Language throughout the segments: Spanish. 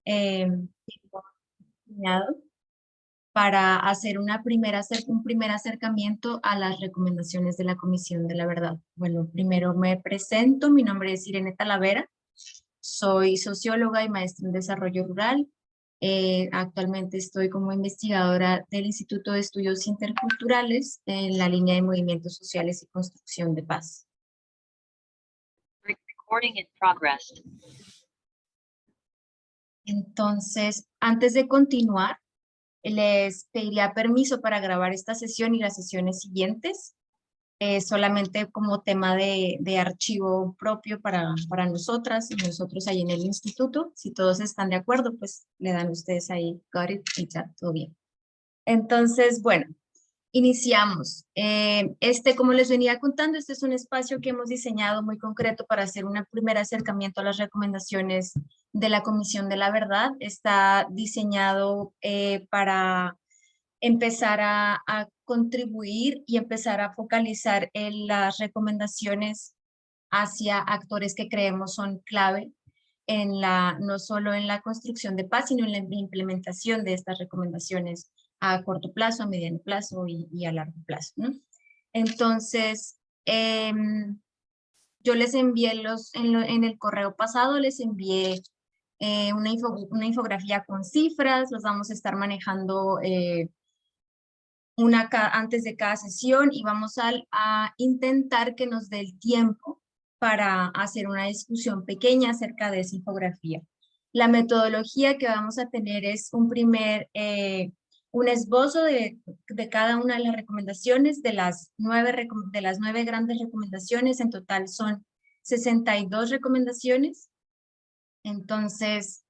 Tengo diseñado para hacer un primer acercamiento a las recomendaciones de la Comisión de la Verdad. Bueno, primero me presento, mi nombre es Irene Talavera, soy socióloga y maestra en desarrollo rural. Actualmente estoy como investigadora del Instituto de Estudios Interculturales en la línea de movimientos sociales y construcción de paz. Recording in progress. Entonces, antes de continuar, les pediría permiso para grabar esta sesión y las sesiones siguientes, solamente como tema de archivo propio para nosotras y nosotros ahí en el instituto. Si todos están de acuerdo, pues le dan ustedes ahí, got it, y ya, todo bien. Entonces, bueno, iniciamos. Como les venía contando, este es un espacio que hemos diseñado muy concreto para hacer un primer acercamiento a las recomendaciones de la Comisión de la Verdad. Está diseñado para empezar a contribuir y empezar a focalizar en las recomendaciones hacia actores que creemos son clave no solo en la construcción de paz, sino en la implementación de estas recomendaciones a corto plazo, a mediano plazo y a largo plazo, ¿no? Entonces, yo les envié en el correo pasado, les envié una infografía con cifras, los vamos a estar manejando antes de cada sesión y vamos a intentar que nos dé el tiempo para hacer una discusión pequeña acerca de esa infografía. La metodología que vamos a tener es un esbozo de cada una de las recomendaciones, de las 9 grandes recomendaciones. En total son 62 recomendaciones. Entonces,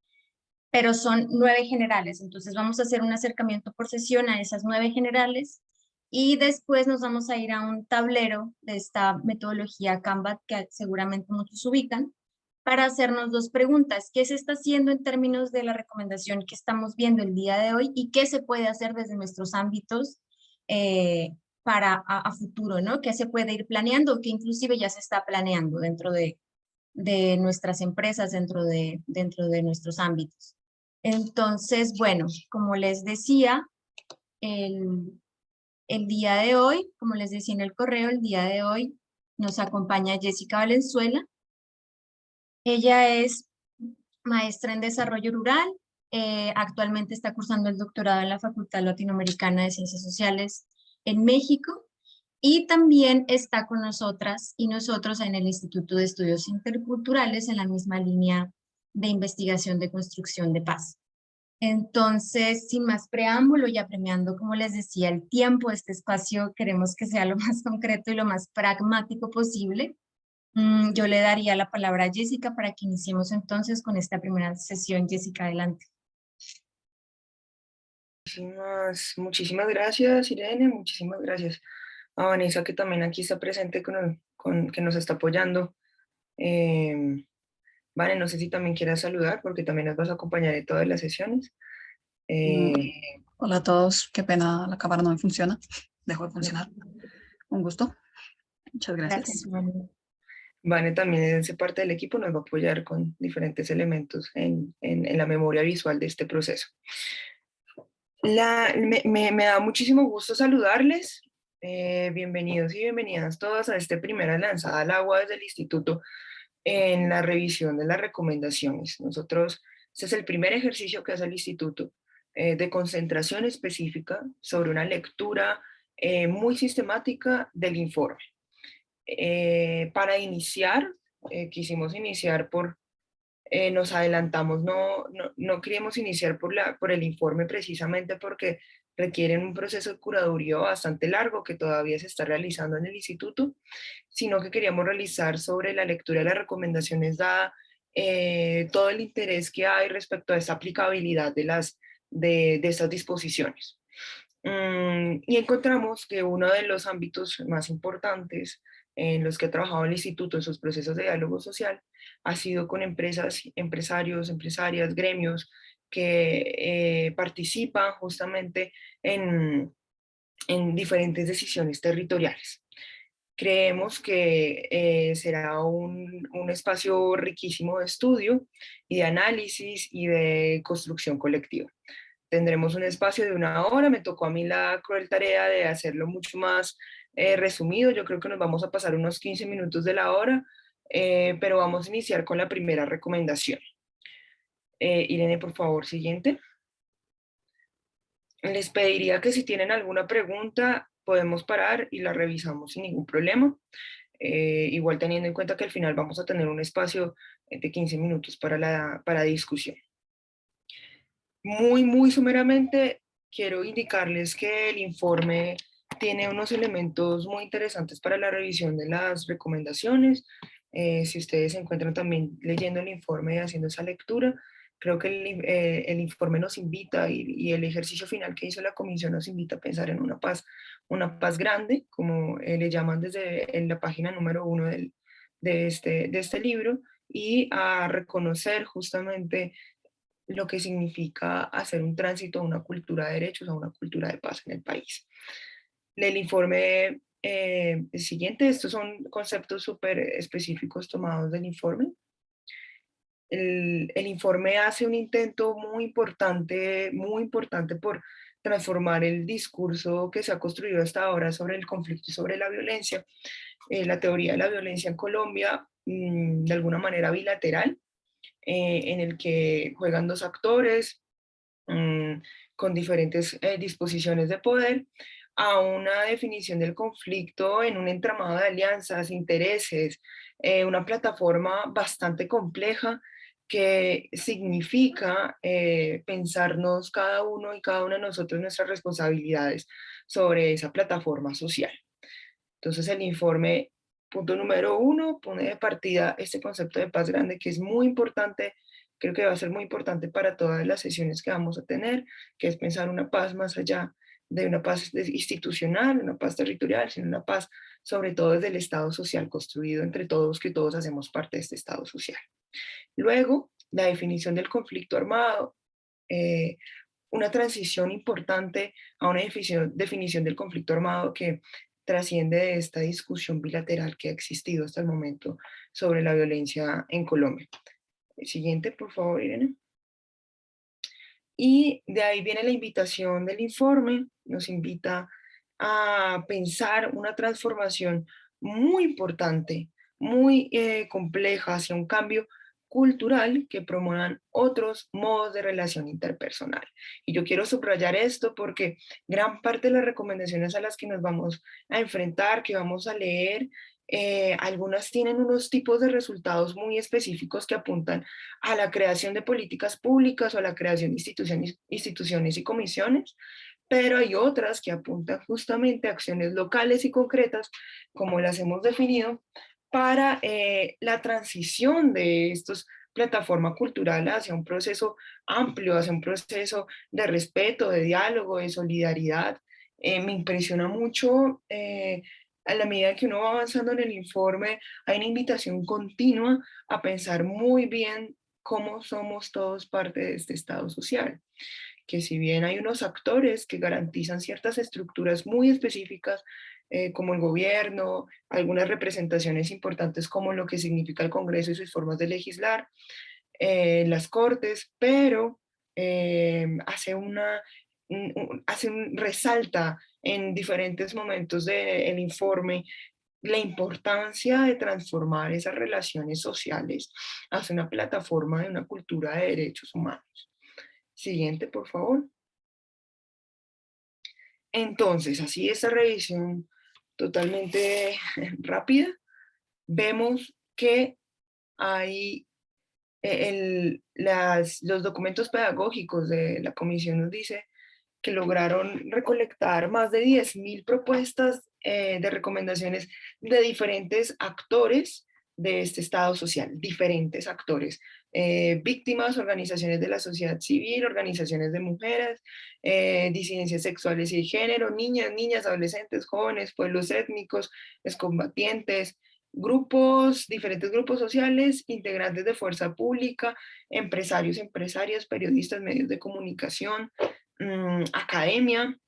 pero son 9 generales. Entonces vamos a hacer un acercamiento por sesión a esas 9 generales y después nos vamos a ir a un tablero de esta metodología Canva que seguramente muchos ubican para hacernos 2 preguntas. ¿Qué se está haciendo en términos de la recomendación que estamos viendo el día de hoy y qué se puede hacer desde nuestros ámbitos para a futuro, ¿no? ¿Qué se puede ir planeando? Que inclusive ya se está planeando dentro de nuestras empresas, dentro de nuestros ámbitos. Entonces, bueno, como les decía, el día de hoy, como les decía en el correo, el día de hoy nos acompaña Jessica Valenzuela. Ella es maestra en desarrollo rural, actualmente está cursando el doctorado en la Facultad Latinoamericana de Ciencias Sociales en México y también está con nosotras y nosotros en el Instituto de Estudios Interculturales en la misma línea de investigación de construcción de paz. Entonces, sin más preámbulo, ya premiando, como les decía, el tiempo de este espacio, queremos que sea lo más concreto y lo más pragmático posible. Yo le daría la palabra a Jessica para que iniciemos entonces con esta primera sesión. Jessica, adelante. Muchísimas gracias, Irene, muchísimas gracias a Vanessa, que también aquí está presente que nos está apoyando. Vale, no sé si también quieras saludar, porque también nos vas a acompañar en todas las sesiones. Hola a todos, qué pena, la cámara no me funciona, dejó de funcionar. Un gusto, muchas gracias. Gracias. Vane también hace parte del equipo, nos va a apoyar con diferentes elementos en la memoria visual de este proceso. Me da muchísimo gusto saludarles. Bienvenidos y bienvenidas todas a esta primera lanzada al agua desde el instituto en la revisión de las recomendaciones. Este es el primer ejercicio que hace el instituto de concentración específica sobre una lectura muy sistemática del informe. Para iniciar, quisimos iniciar nos adelantamos, no queríamos iniciar por el informe precisamente porque requieren un proceso de curaduría bastante largo que todavía se está realizando en el instituto, sino que queríamos realizar sobre la lectura de las recomendaciones dada todo el interés que hay respecto a esta aplicabilidad de estas disposiciones. Y encontramos que uno de los ámbitos más importantes en los que ha trabajado el instituto en sus procesos de diálogo social ha sido con empresas, empresarios, empresarias, gremios que participan justamente en diferentes decisiones territoriales. Creemos que será un espacio riquísimo de estudio y de análisis y de construcción colectiva. Tendremos un espacio de 1 hora. Me tocó a mí la cruel tarea de hacerlo mucho más resumido. Yo creo que nos vamos a pasar unos 15 minutos de la hora, pero vamos a iniciar con la primera recomendación. Irene, por favor, siguiente. Les pediría que si tienen alguna pregunta, podemos parar y la revisamos sin ningún problema. Igual teniendo en cuenta que al final vamos a tener un espacio de 15 minutos para discusión. Muy sumeramente, quiero indicarles que el informe tiene unos elementos muy interesantes para la revisión de las recomendaciones. Si ustedes se encuentran también leyendo el informe y haciendo esa lectura, creo que el informe nos invita y el ejercicio final que hizo la comisión nos invita a pensar en una paz grande, como le llaman desde en la página número 1 de este libro, y a reconocer justamente lo que significa hacer un tránsito a una cultura de derechos, a una cultura de paz en el país. El informe siguiente, estos son conceptos súper específicos tomados del informe. El informe hace un intento muy importante por transformar el discurso que se ha construido hasta ahora sobre el conflicto y sobre la violencia, la teoría de la violencia en Colombia, de alguna manera bilateral, en el que juegan dos actores con diferentes disposiciones de poder, a una definición del conflicto en un entramado de alianzas, intereses, una plataforma bastante compleja que significa pensarnos cada uno y cada una de nosotros nuestras responsabilidades sobre esa plataforma social. Entonces el informe, punto número 1, pone de partida este concepto de paz grande que es muy importante, creo que va a ser muy importante para todas las sesiones que vamos a tener, que es pensar una paz más allá de una paz institucional, una paz territorial, sino una paz sobre todo desde el Estado social construido entre todos, que todos hacemos parte de este Estado social. Luego, la definición del conflicto armado, una transición importante a una definición del conflicto armado que trasciende de esta discusión bilateral que ha existido hasta el momento sobre la violencia en Colombia. El siguiente, por favor, Irene. Y de ahí viene la invitación del informe, nos invita a pensar una transformación muy importante, muy compleja hacia un cambio cultural que promuevan otros modos de relación interpersonal. Y yo quiero subrayar esto porque gran parte de las recomendaciones a las que nos vamos a enfrentar, que vamos a leer, algunas tienen unos tipos de resultados muy específicos que apuntan a la creación de políticas públicas o a la creación de instituciones y comisiones, pero hay otras que apuntan justamente a acciones locales y concretas, como las hemos definido, para la transición de estos plataforma cultural hacia un proceso amplio, hacia un proceso de respeto, de diálogo, de solidaridad. Me impresiona mucho a la medida que uno va avanzando en el informe, hay una invitación continua a pensar muy bien cómo somos todos parte de este Estado social, que si bien hay unos actores que garantizan ciertas estructuras muy específicas, como el gobierno, algunas representaciones importantes como lo que significa el Congreso y sus formas de legislar, las Cortes, pero resalta en diferentes momentos del informe la importancia de transformar esas relaciones sociales hacia una plataforma de una cultura de derechos humanos. Siguiente, por favor. Entonces, así esta revisión totalmente rápida, vemos que hay los documentos pedagógicos de la comisión nos dice que lograron recolectar más de 10.000 propuestas de recomendaciones de diferentes actores de este Estado social, diferentes actores, víctimas, organizaciones de la sociedad civil, organizaciones de mujeres, disidencias sexuales y de género, niñas, adolescentes, jóvenes, pueblos étnicos, excombatientes, diferentes grupos sociales, integrantes de fuerza pública, empresarios, empresarias, periodistas, medios de comunicación, academia,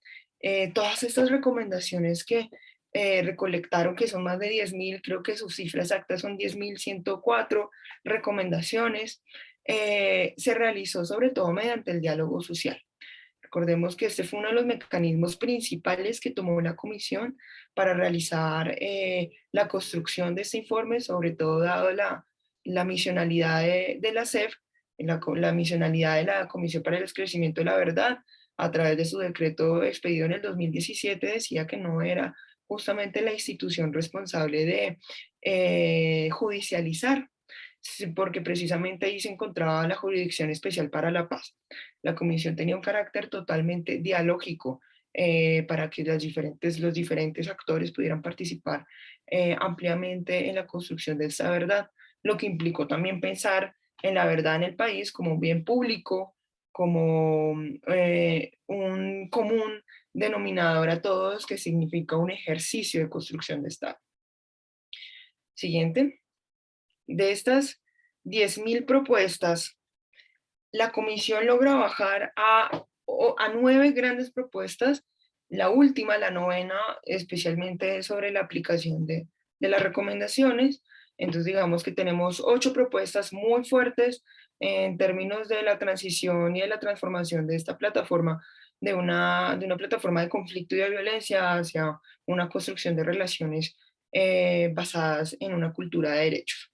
todas estas recomendaciones que recolectaron, que son más de 10.000, creo que sus cifras exactas son 10.104 recomendaciones. Se realizó sobre todo mediante el diálogo social. Recordemos que este fue uno de los mecanismos principales que tomó la comisión para realizar la construcción de este informe, sobre todo dado la misionalidad de la CEF, la misionalidad de la Comisión para el Esclarecimiento de la Verdad. A través de su decreto expedido en el 2017 decía que no era justamente la institución responsable de judicializar, porque precisamente ahí se encontraba la Jurisdicción Especial para la Paz. La comisión tenía un carácter totalmente dialógico para que los diferentes actores pudieran participar ampliamente en la construcción de esta verdad, lo que implicó también pensar en la verdad en el país como un bien público, como un común denominador a todos, que significa un ejercicio de construcción de Estado. Siguiente. De estas 10.000 propuestas, la comisión logra bajar a 9 grandes propuestas. La última, la novena, especialmente sobre la aplicación de las recomendaciones. Entonces digamos que tenemos 8 propuestas muy fuertes en términos de la transición y de la transformación de esta plataforma, de una plataforma de conflicto y de violencia hacia una construcción de relaciones basadas en una cultura de derechos.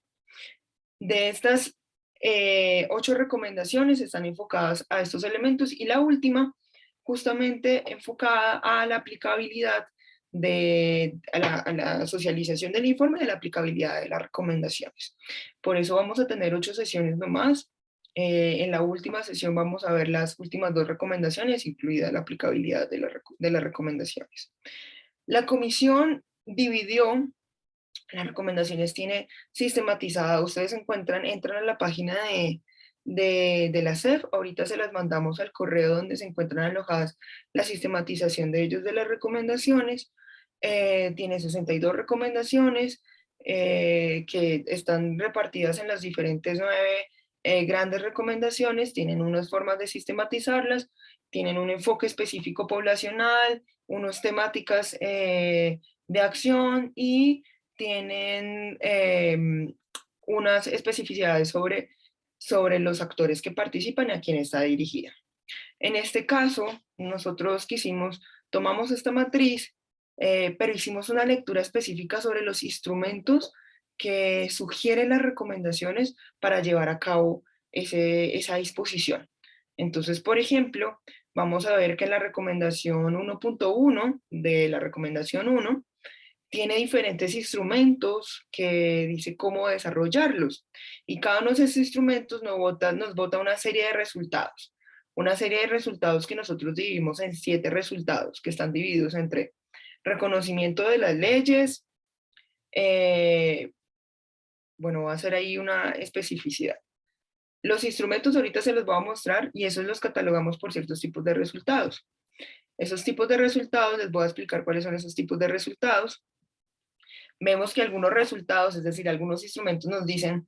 De estas 8 recomendaciones están enfocadas a estos elementos, y la última justamente enfocada a la aplicabilidad a la socialización del informe, de la aplicabilidad de las recomendaciones. Por eso vamos a tener 8 sesiones nomás. En la última sesión vamos a ver las últimas 2 recomendaciones, incluida la aplicabilidad de las recomendaciones. La comisión dividió las recomendaciones, tiene sistematizada. Ustedes entran a la página de la CEF, ahorita se las mandamos al correo donde se encuentran alojadas la sistematización de ellos, de las recomendaciones. Tiene 62 recomendaciones que están repartidas en las diferentes 9 grandes recomendaciones. Tienen unas formas de sistematizarlas, tienen un enfoque específico poblacional, unas temáticas de acción, y tienen unas especificidades sobre los actores que participan y a quién está dirigida. En este caso, nosotros tomamos esta matriz, pero hicimos una lectura específica sobre los instrumentos que sugieren las recomendaciones para llevar a cabo esa disposición. Entonces, por ejemplo, vamos a ver que la recomendación 1.1 de la recomendación 1 tiene diferentes instrumentos que dice cómo desarrollarlos, y cada uno de esos instrumentos nos bota una serie de resultados. Una serie de resultados que nosotros dividimos en 7 resultados, que están divididos entre reconocimiento de las leyes, bueno, va a ser ahí una especificidad. Los instrumentos ahorita se los voy a mostrar, y esos los catalogamos por ciertos tipos de resultados. Esos tipos de resultados, les voy a explicar cuáles son esos tipos de resultados. Vemos que algunos resultados, es decir, algunos instrumentos, nos dicen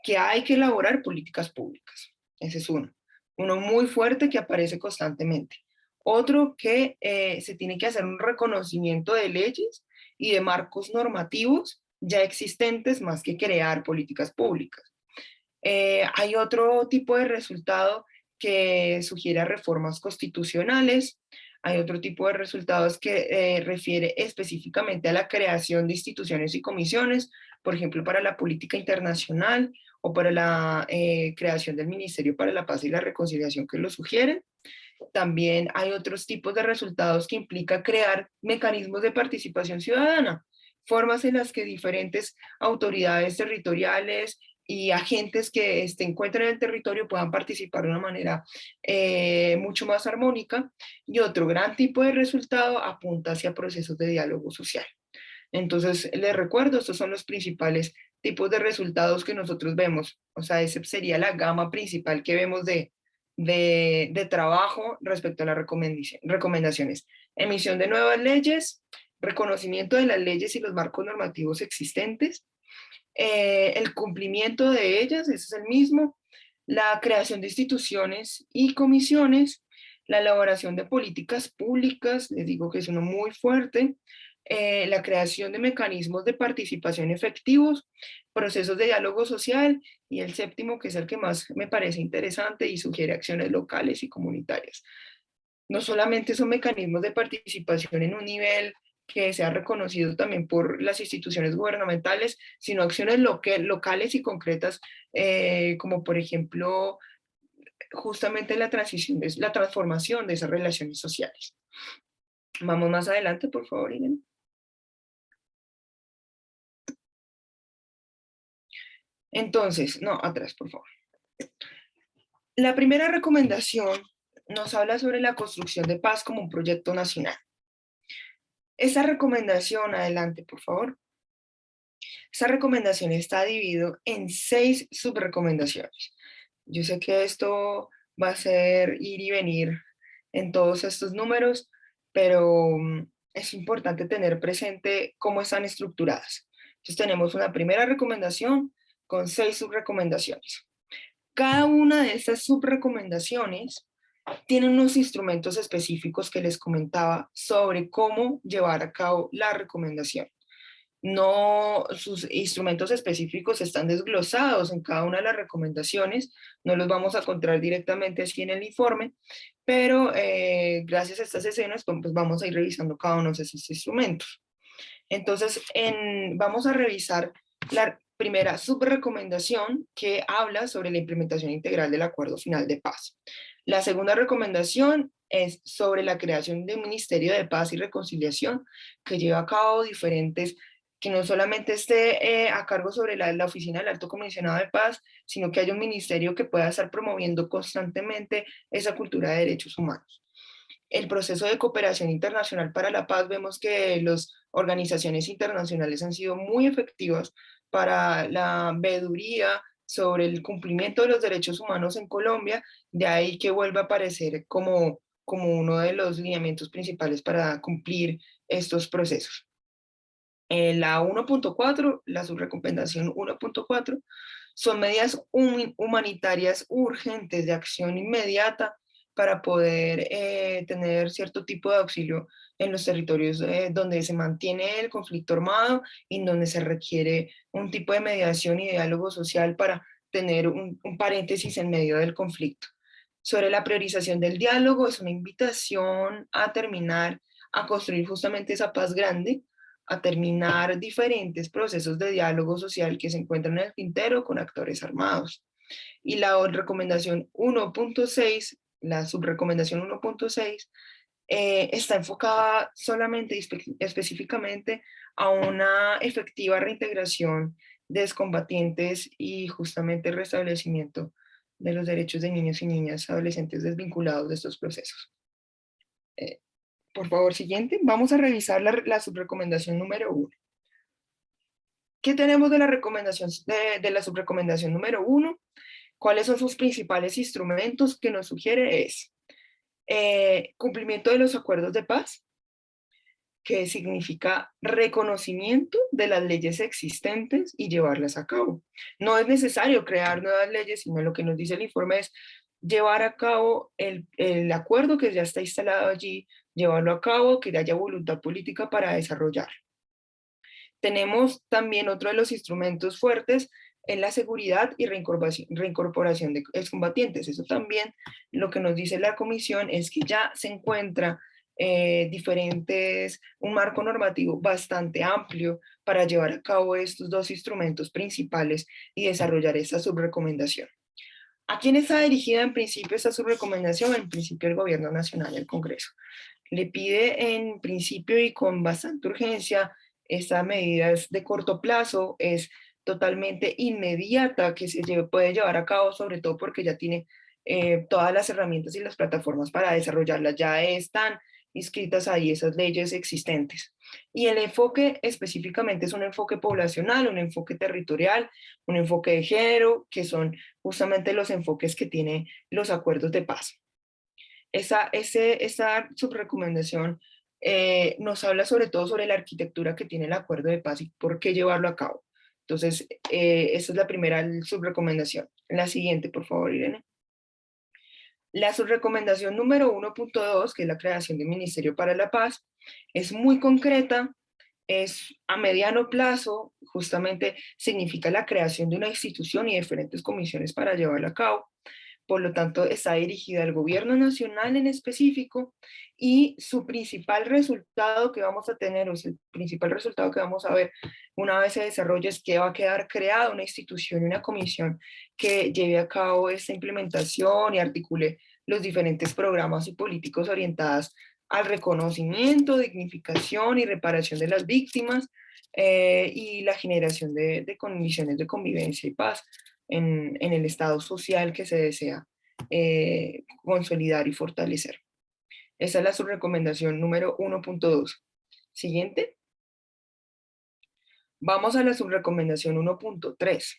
que hay que elaborar políticas públicas. Ese es uno. Uno muy fuerte que aparece constantemente. Otro que se tiene que hacer un reconocimiento de leyes y de marcos normativos ya existentes, más que crear políticas públicas. Hay otro tipo de resultado que sugiere reformas constitucionales. Hay otro tipo de resultados que refiere específicamente a la creación de instituciones y comisiones, por ejemplo, para la política internacional o para la creación del Ministerio para la Paz y la Reconciliación, que lo sugieren. También hay otros tipos de resultados que implica crear mecanismos de participación ciudadana, formas en las que diferentes autoridades territoriales y agentes que se encuentran en el territorio puedan participar de una manera mucho más armónica. Y otro gran tipo de resultado apunta hacia procesos de diálogo social. Entonces, les recuerdo, estos son los principales tipos de resultados que nosotros vemos. O sea, esa sería la gama principal que vemos de trabajo respecto a las recomendaciones. Emisión de nuevas leyes, reconocimiento de las leyes y los marcos normativos existentes, el cumplimiento de ellas, ese es el mismo, la creación de instituciones y comisiones, la elaboración de políticas públicas, les digo que es uno muy fuerte, la creación de mecanismos de participación efectivos, procesos de diálogo social, y el séptimo, que es el que más me parece interesante y sugiere acciones locales y comunitarias. No solamente son mecanismos de participación en un nivel que sea reconocido también por las instituciones gubernamentales, sino acciones locales y concretas, como por ejemplo, justamente la transición, la transformación de esas relaciones sociales. Vamos más adelante, por favor, Irene. Entonces, no, atrás, por favor. La primera recomendación nos habla sobre la construcción de paz como un proyecto nacional. Esa recomendación, adelante, por favor. Esa recomendación está dividida en 6 subrecomendaciones. Yo sé que esto va a ser ir y venir en todos estos números, pero es importante tener presente cómo están estructuradas. Entonces tenemos una primera recomendación con 6 subrecomendaciones. Cada una de estas subrecomendaciones tiene unos instrumentos específicos que les comentaba sobre cómo llevar a cabo la recomendación. No, sus instrumentos específicos están desglosados en cada una de las recomendaciones, no los vamos a encontrar directamente así en el informe, pero gracias a estas escenas pues vamos a ir revisando cada uno de esos instrumentos. Entonces, vamos a revisar la primera subrecomendación, que habla sobre la implementación integral del Acuerdo Final de Paz. La segunda recomendación es sobre la creación de un Ministerio de Paz y Reconciliación que lleva a cabo diferentes, que no solamente esté a cargo sobre la Oficina del Alto Comisionado de Paz, sino que haya un ministerio que pueda estar promoviendo constantemente esa cultura de derechos humanos. El proceso de cooperación internacional para la paz, vemos que las organizaciones internacionales han sido muy efectivas para la veeduría sobre el cumplimiento de los derechos humanos en Colombia, de ahí que vuelva a aparecer como uno de los lineamientos principales para cumplir estos procesos. La 1.4, la subrecomendación 1.4, son medidas humanitarias urgentes de acción inmediata para poder tener cierto tipo de auxilio en los territorios donde se mantiene el conflicto armado y donde se requiere un tipo de mediación y diálogo social para tener un paréntesis en medio del conflicto. Sobre la priorización del diálogo, es una invitación a terminar, a construir justamente esa paz grande, a terminar diferentes procesos de diálogo social que se encuentran en el tintero con actores armados. Y la recomendación 1.6, la subrecomendación 1.6, está enfocada solamente y específicamente a una efectiva reintegración de excombatientes y justamente restablecimiento de los derechos de niños y niñas adolescentes desvinculados de estos procesos. Por favor, siguiente. Vamos a revisar la subrecomendación número 1. ¿Qué tenemos de la recomendación de la subrecomendación número 1? ¿Cuáles son sus principales instrumentos? Que nos sugiere es cumplimiento de los acuerdos de paz, que significa reconocimiento de las leyes existentes y llevarlas a cabo. No es necesario crear nuevas leyes, sino lo que nos dice el informe es llevar a cabo el acuerdo que ya está instalado allí, llevarlo a cabo, que haya voluntad política para desarrollar. Tenemos también otro de los instrumentos fuertes en la seguridad y reincorporación de excombatientes. Eso también lo que nos dice la comisión es que ya se encuentra un marco normativo bastante amplio para llevar a cabo estos dos instrumentos principales y desarrollar esta subrecomendación. ¿A quién está dirigida en principio esta subrecomendación? En principio el Gobierno Nacional y el Congreso. Le pide en principio y con bastante urgencia esta medida es de corto plazo, es totalmente inmediata, que se puede llevar a cabo, sobre todo porque ya tiene todas las herramientas y las plataformas para desarrollarlas, ya están inscritas ahí esas leyes existentes. Y el enfoque específicamente es un enfoque poblacional, un enfoque territorial, un enfoque de género, que son justamente los enfoques que tienen los acuerdos de paz. Esa subrecomendación nos habla sobre todo sobre la arquitectura que tiene el acuerdo de paz y por qué llevarlo a cabo. Entonces, esa es la primera subrecomendación. La siguiente, por favor, Irene. La subrecomendación número 1.2, que es la creación del Ministerio para la Paz, es muy concreta es a mediano plazo, justamente significa la creación de una institución y diferentes comisiones para llevarla a cabo. Por lo tanto, está dirigida al gobierno nacional en específico y su principal resultado que vamos a tener, o sea, el principal resultado que vamos a ver una vez se desarrolle es que va a quedar creada una institución y una comisión que lleve a cabo esta implementación y articule los diferentes programas y políticas orientadas al reconocimiento, dignificación y reparación de las víctimas y la generación de condiciones de convivencia y paz en el estado social que se desea consolidar y fortalecer. Esa es la subrecomendación número 1.2. Siguiente. Vamos a la subrecomendación 1.3.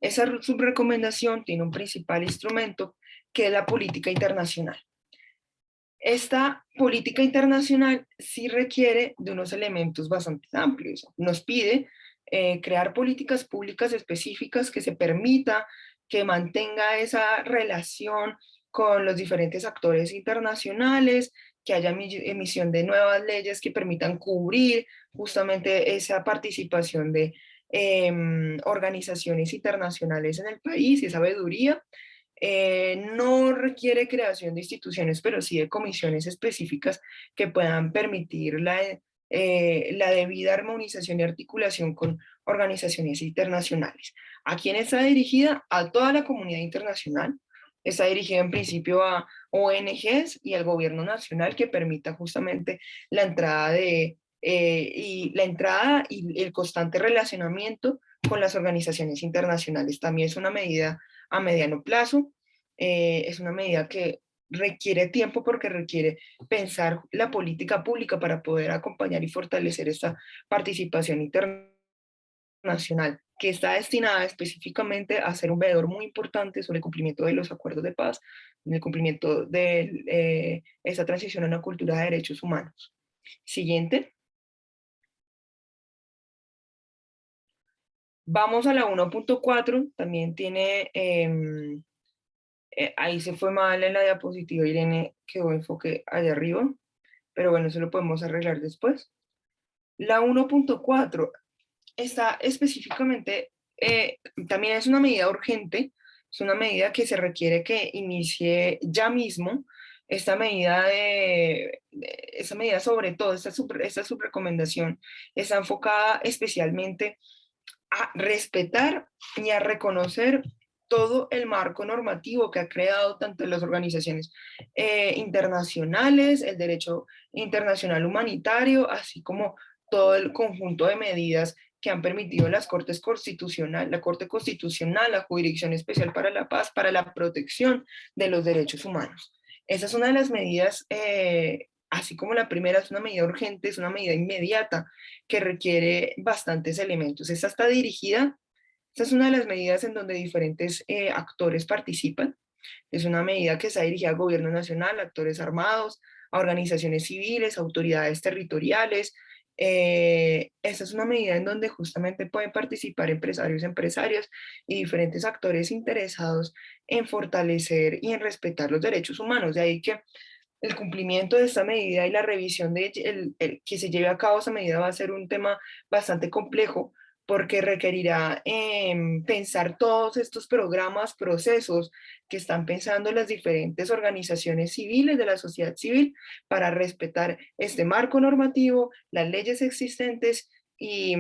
Esa subrecomendación tiene un principal instrumento que es la política internacional. Esta política internacional sí requiere de unos elementos bastante amplios. Nos pide crear políticas públicas específicas que se permita que mantenga esa relación con los diferentes actores internacionales, que haya emisión de nuevas leyes que permitan cubrir justamente esa participación de organizaciones internacionales en el país y esa sabiduría. No requiere creación de instituciones, pero sí de comisiones específicas que puedan permitir la debida armonización y articulación con organizaciones internacionales. ¿A quién está dirigida? A toda la comunidad internacional. Está dirigida en principio a ONGs y al gobierno nacional que permita justamente la entrada y el constante relacionamiento con las organizaciones internacionales. También es una medida a mediano plazo, es una medida que requiere tiempo porque requiere pensar la política pública para poder acompañar y fortalecer esta participación internacional, que está destinada específicamente a ser un veedor muy importante sobre el cumplimiento de los acuerdos de paz, en el cumplimiento de esa transición a una cultura de derechos humanos. Siguiente. Vamos a la 1.4, también tiene, ahí se fue mal en la diapositiva, Irene, quedó enfoque allá arriba, pero bueno, eso lo podemos arreglar después. La 1.4 está específicamente, también es una medida urgente, es una medida que se requiere que inicie ya mismo. Esta medida sobre todo, esta subrecomendación está enfocada especialmente a respetar y a reconocer todo el marco normativo que ha creado tanto las organizaciones internacionales, el derecho internacional humanitario, así como todo el conjunto de medidas que han permitido las Cortes Constitucional, la Corte Constitucional, la Jurisdicción Especial para la Paz, para la protección de los derechos humanos. Esa es una de las medidas, así como la primera es una medida urgente, es una medida inmediata que requiere bastantes elementos. Esta está dirigida, esta es una de las medidas en donde diferentes actores participan. Es una medida que está dirigida al gobierno nacional, a actores armados, a organizaciones civiles, a autoridades territoriales. Esta es una medida en donde justamente pueden participar empresarios, empresarias y diferentes actores interesados en fortalecer y en respetar los derechos humanos. De ahí que el cumplimiento de esta medida y la revisión de que se lleve a cabo esa medida va a ser un tema bastante complejo porque requerirá pensar todos estos programas, procesos que están pensando las diferentes organizaciones civiles de la sociedad civil para respetar este marco normativo, las leyes existentes y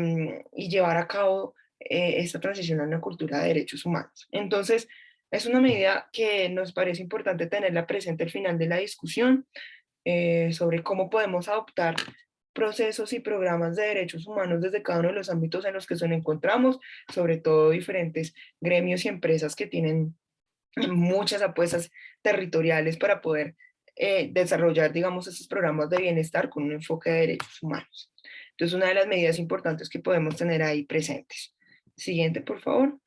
llevar a cabo esta transición a una cultura de derechos humanos. Entonces, es una medida que nos parece importante tenerla presente al final de la discusión sobre cómo podemos adoptar procesos y programas de derechos humanos desde cada uno de los ámbitos en los que nos encontramos, sobre todo diferentes gremios y empresas que tienen muchas apuestas territoriales para poder desarrollar, digamos, estos programas de bienestar con un enfoque de derechos humanos. Entonces, una de las medidas importantes que podemos tener ahí presentes. Siguiente, por favor.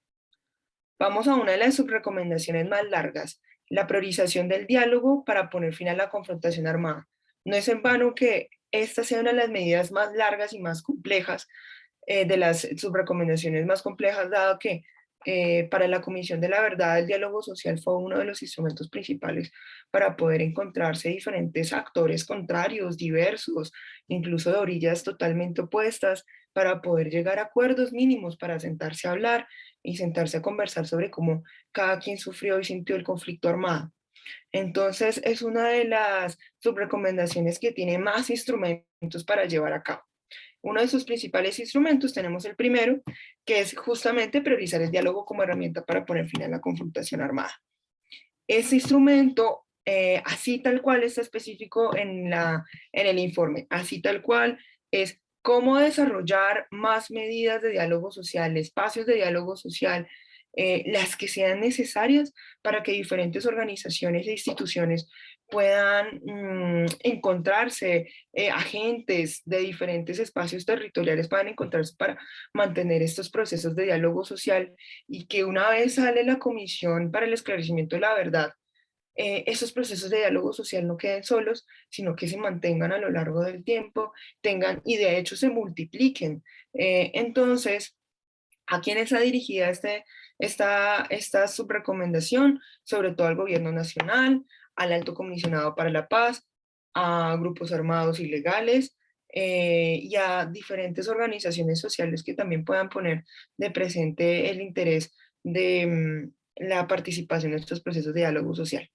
Vamos a una de las subrecomendaciones más largas, la priorización del diálogo para poner fin a la confrontación armada. No es en vano que esta sea una de las medidas más largas y más complejas, de las subrecomendaciones más complejas, dado que Para la Comisión de la Verdad, el diálogo social fue uno de los instrumentos principales para poder encontrarse diferentes actores contrarios, diversos, incluso de orillas totalmente opuestas, para poder llegar a acuerdos mínimos, para sentarse a hablar y sentarse a conversar sobre cómo cada quien sufrió y sintió el conflicto armado. Entonces, es una de las subrecomendaciones que tiene más instrumentos para llevar a cabo. Uno de sus principales instrumentos, tenemos el primero, que es justamente priorizar el diálogo como herramienta para poner fin a la confrontación armada. Ese instrumento, así tal cual está específico en el informe, así tal cual es cómo desarrollar más medidas de diálogo social, espacios de diálogo social, las que sean necesarias para que diferentes organizaciones e instituciones puedan encontrarse, agentes de diferentes espacios territoriales puedan encontrarse para mantener estos procesos de diálogo social, y que una vez sale la Comisión para el Esclarecimiento de la Verdad, esos procesos de diálogo social no queden solos, sino que se mantengan a lo largo del tiempo, tengan y de hecho se multipliquen. Entonces, ¿a quién está dirigida esta subrecomendación? Sobre todo al gobierno nacional, al alto comisionado para la paz, a grupos armados ilegales, y a diferentes organizaciones sociales que también puedan poner de presente el interés de la participación en estos procesos de diálogo social.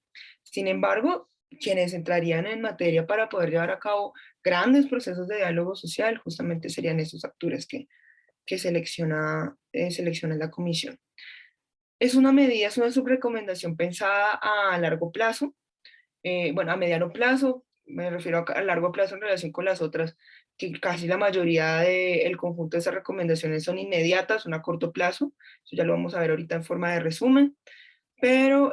Sin embargo, quienes entrarían en materia para poder llevar a cabo grandes procesos de diálogo social justamente serían estos actores que selecciona la comisión. Es una medida, es una subrecomendación pensada a largo plazo, bueno, a mediano plazo, me refiero a largo plazo en relación con las otras, que casi la mayoría del conjunto de esas recomendaciones son inmediatas, son a corto plazo, eso ya lo vamos a ver ahorita en forma de resumen, pero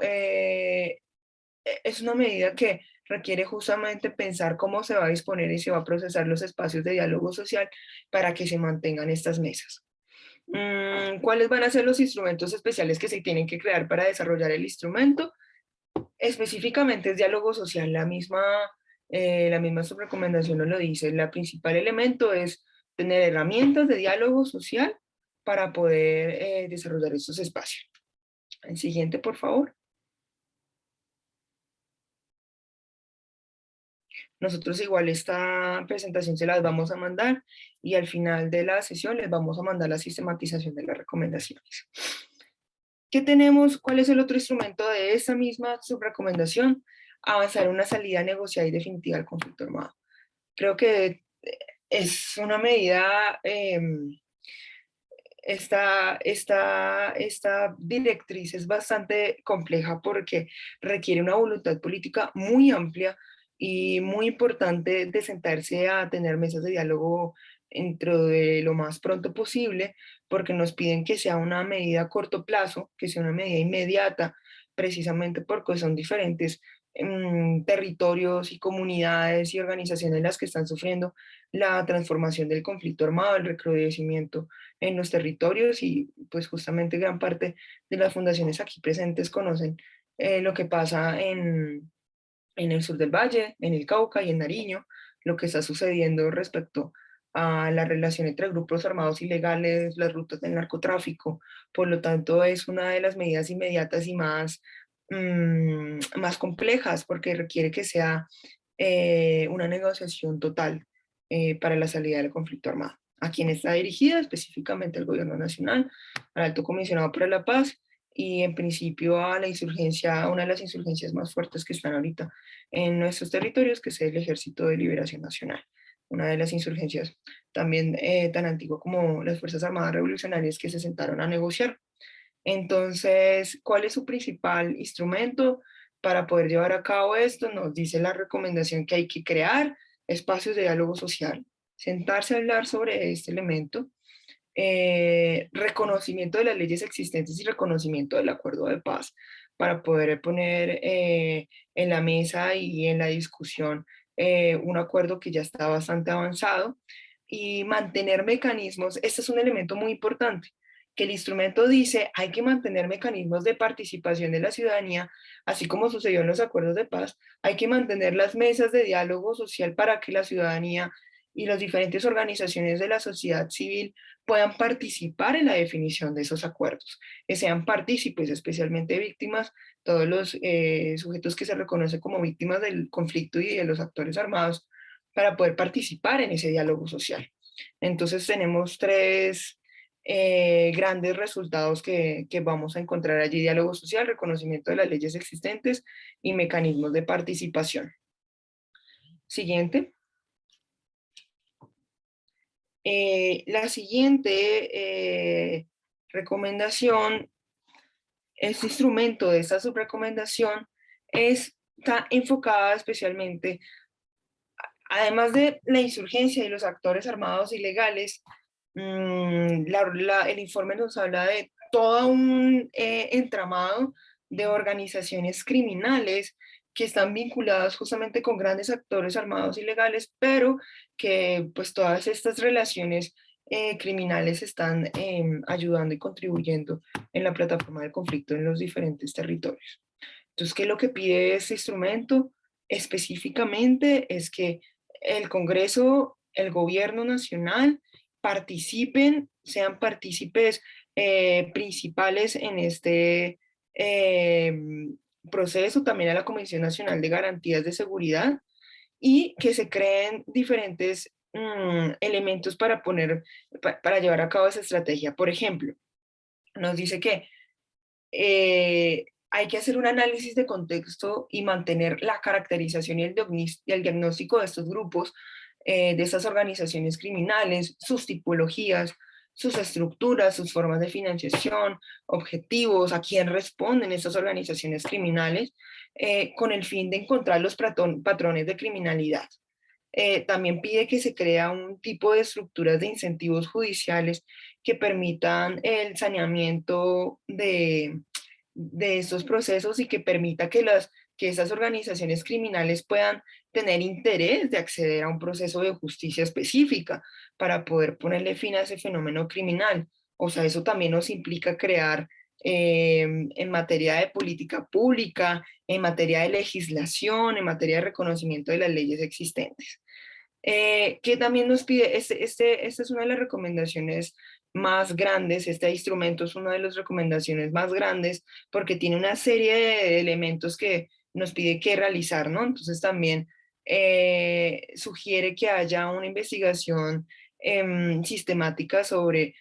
es una medida que requiere justamente pensar cómo se va a disponer y se va a procesar los espacios de diálogo social para que se mantengan estas mesas. ¿Cuáles van a ser los instrumentos especiales que se tienen que crear para desarrollar el instrumento? Específicamente es diálogo social, la misma subrecomendación nos lo dice. El principal elemento es tener herramientas de diálogo social para poder desarrollar estos espacios. El siguiente, por favor. Nosotros igual esta presentación se las vamos a mandar y al final de la sesión les vamos a mandar la sistematización de las recomendaciones. ¿Qué tenemos? ¿Cuál es el otro instrumento de esta misma subrecomendación? Avanzar en una salida negociada y definitiva al conflicto armado. Creo que es una medida, esta directriz es bastante compleja porque requiere una voluntad política muy amplia y muy importante de sentarse a tener mesas de diálogo dentro de lo más pronto posible, porque nos piden que sea una medida a corto plazo, que sea una medida inmediata, precisamente porque son diferentes territorios y comunidades y organizaciones las que están sufriendo la transformación del conflicto armado, el recrudecimiento en los territorios, y pues justamente gran parte de las fundaciones aquí presentes conocen lo que pasa en el sur del Valle, en el Cauca y en Nariño, lo que está sucediendo respecto a la relación entre grupos armados ilegales, las rutas del narcotráfico. Por lo tanto, es una de las medidas inmediatas y más complejas, porque requiere que sea una negociación total para la salida del conflicto armado. ¿A quién está dirigida? Específicamente al Gobierno Nacional, al Alto Comisionado para la Paz y en principio a la insurgencia, una de las insurgencias más fuertes que están ahorita en nuestros territorios, que es el Ejército de Liberación Nacional, una de las insurgencias también tan antigua como las Fuerzas Armadas Revolucionarias que se sentaron a negociar. Entonces, ¿cuál es su principal instrumento para poder llevar a cabo esto? Nos dice la recomendación que hay que crear espacios de diálogo social, sentarse a hablar sobre este elemento, reconocimiento de las leyes existentes y reconocimiento del acuerdo de paz para poder poner en la mesa y en la discusión un acuerdo que ya está bastante avanzado, y mantener mecanismos. Este es un elemento muy importante, que el instrumento dice hay que mantener mecanismos de participación de la ciudadanía, así como sucedió en los acuerdos de paz, hay que mantener las mesas de diálogo social para que la ciudadanía y las diferentes organizaciones de la sociedad civil puedan participar en la definición de esos acuerdos, que sean partícipes, especialmente víctimas, todos los sujetos que se reconocen como víctimas del conflicto y de los actores armados, para poder participar en ese diálogo social. Entonces tenemos tres grandes resultados que vamos a encontrar allí: diálogo social, reconocimiento de las leyes existentes y mecanismos de participación. Siguiente. La siguiente recomendación, este instrumento de esta subrecomendación está enfocada especialmente, además de la insurgencia y los actores armados ilegales. El informe nos habla de todo un entramado de organizaciones criminales que están vinculadas justamente con grandes actores armados ilegales, pero que pues todas estas relaciones criminales están ayudando y contribuyendo en la plataforma del conflicto en los diferentes territorios. Entonces, ¿qué es lo que pide este instrumento? Específicamente es que el Congreso, el gobierno nacional participen, sean partícipes principales en este proceso, también a la Comisión Nacional de Garantías de Seguridad, y que se creen diferentes elementos para llevar a cabo esa estrategia. Por ejemplo, nos dice que hay que hacer un análisis de contexto y mantener la caracterización y el diagnóstico de estos grupos, de estas organizaciones criminales, sus tipologías, sus estructuras, sus formas de financiación, objetivos, a quién responden estas organizaciones criminales, con el fin de encontrar los patrones de criminalidad. También pide que se crea un tipo de estructuras de incentivos judiciales que permitan el saneamiento de estos procesos y que permita que esas organizaciones criminales puedan tener interés de acceder a un proceso de justicia específica para poder ponerle fin a ese fenómeno criminal. O sea, eso también nos implica crear en materia de política pública, en materia de legislación, en materia de reconocimiento de las leyes existentes. Que también nos pide, esta es una de las recomendaciones más grandes, este instrumento es una de las recomendaciones más grandes porque tiene una serie de elementos que nos pide que realizar, ¿no? Entonces también sugiere que haya una investigación sistemática sobre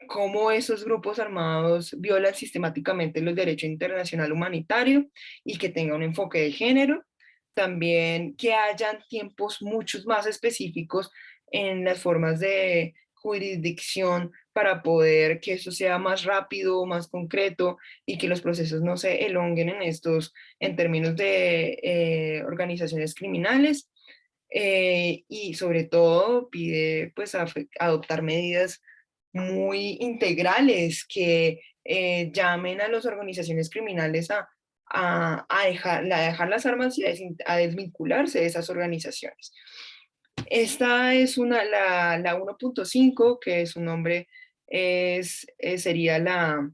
cómo esos grupos armados violan sistemáticamente los derechos internacional humanitario y que tenga un enfoque de género. También que hayan tiempos muchos más específicos en las formas de jurisdicción para poder que eso sea más rápido, más concreto y que los procesos no se elonguen en términos de organizaciones criminales. Y sobre todo pide pues adoptar medidas muy integrales que llamen a las organizaciones criminales a dejar las armas y a desvincularse de esas organizaciones. Esta es la 1.5, que su nombre sería la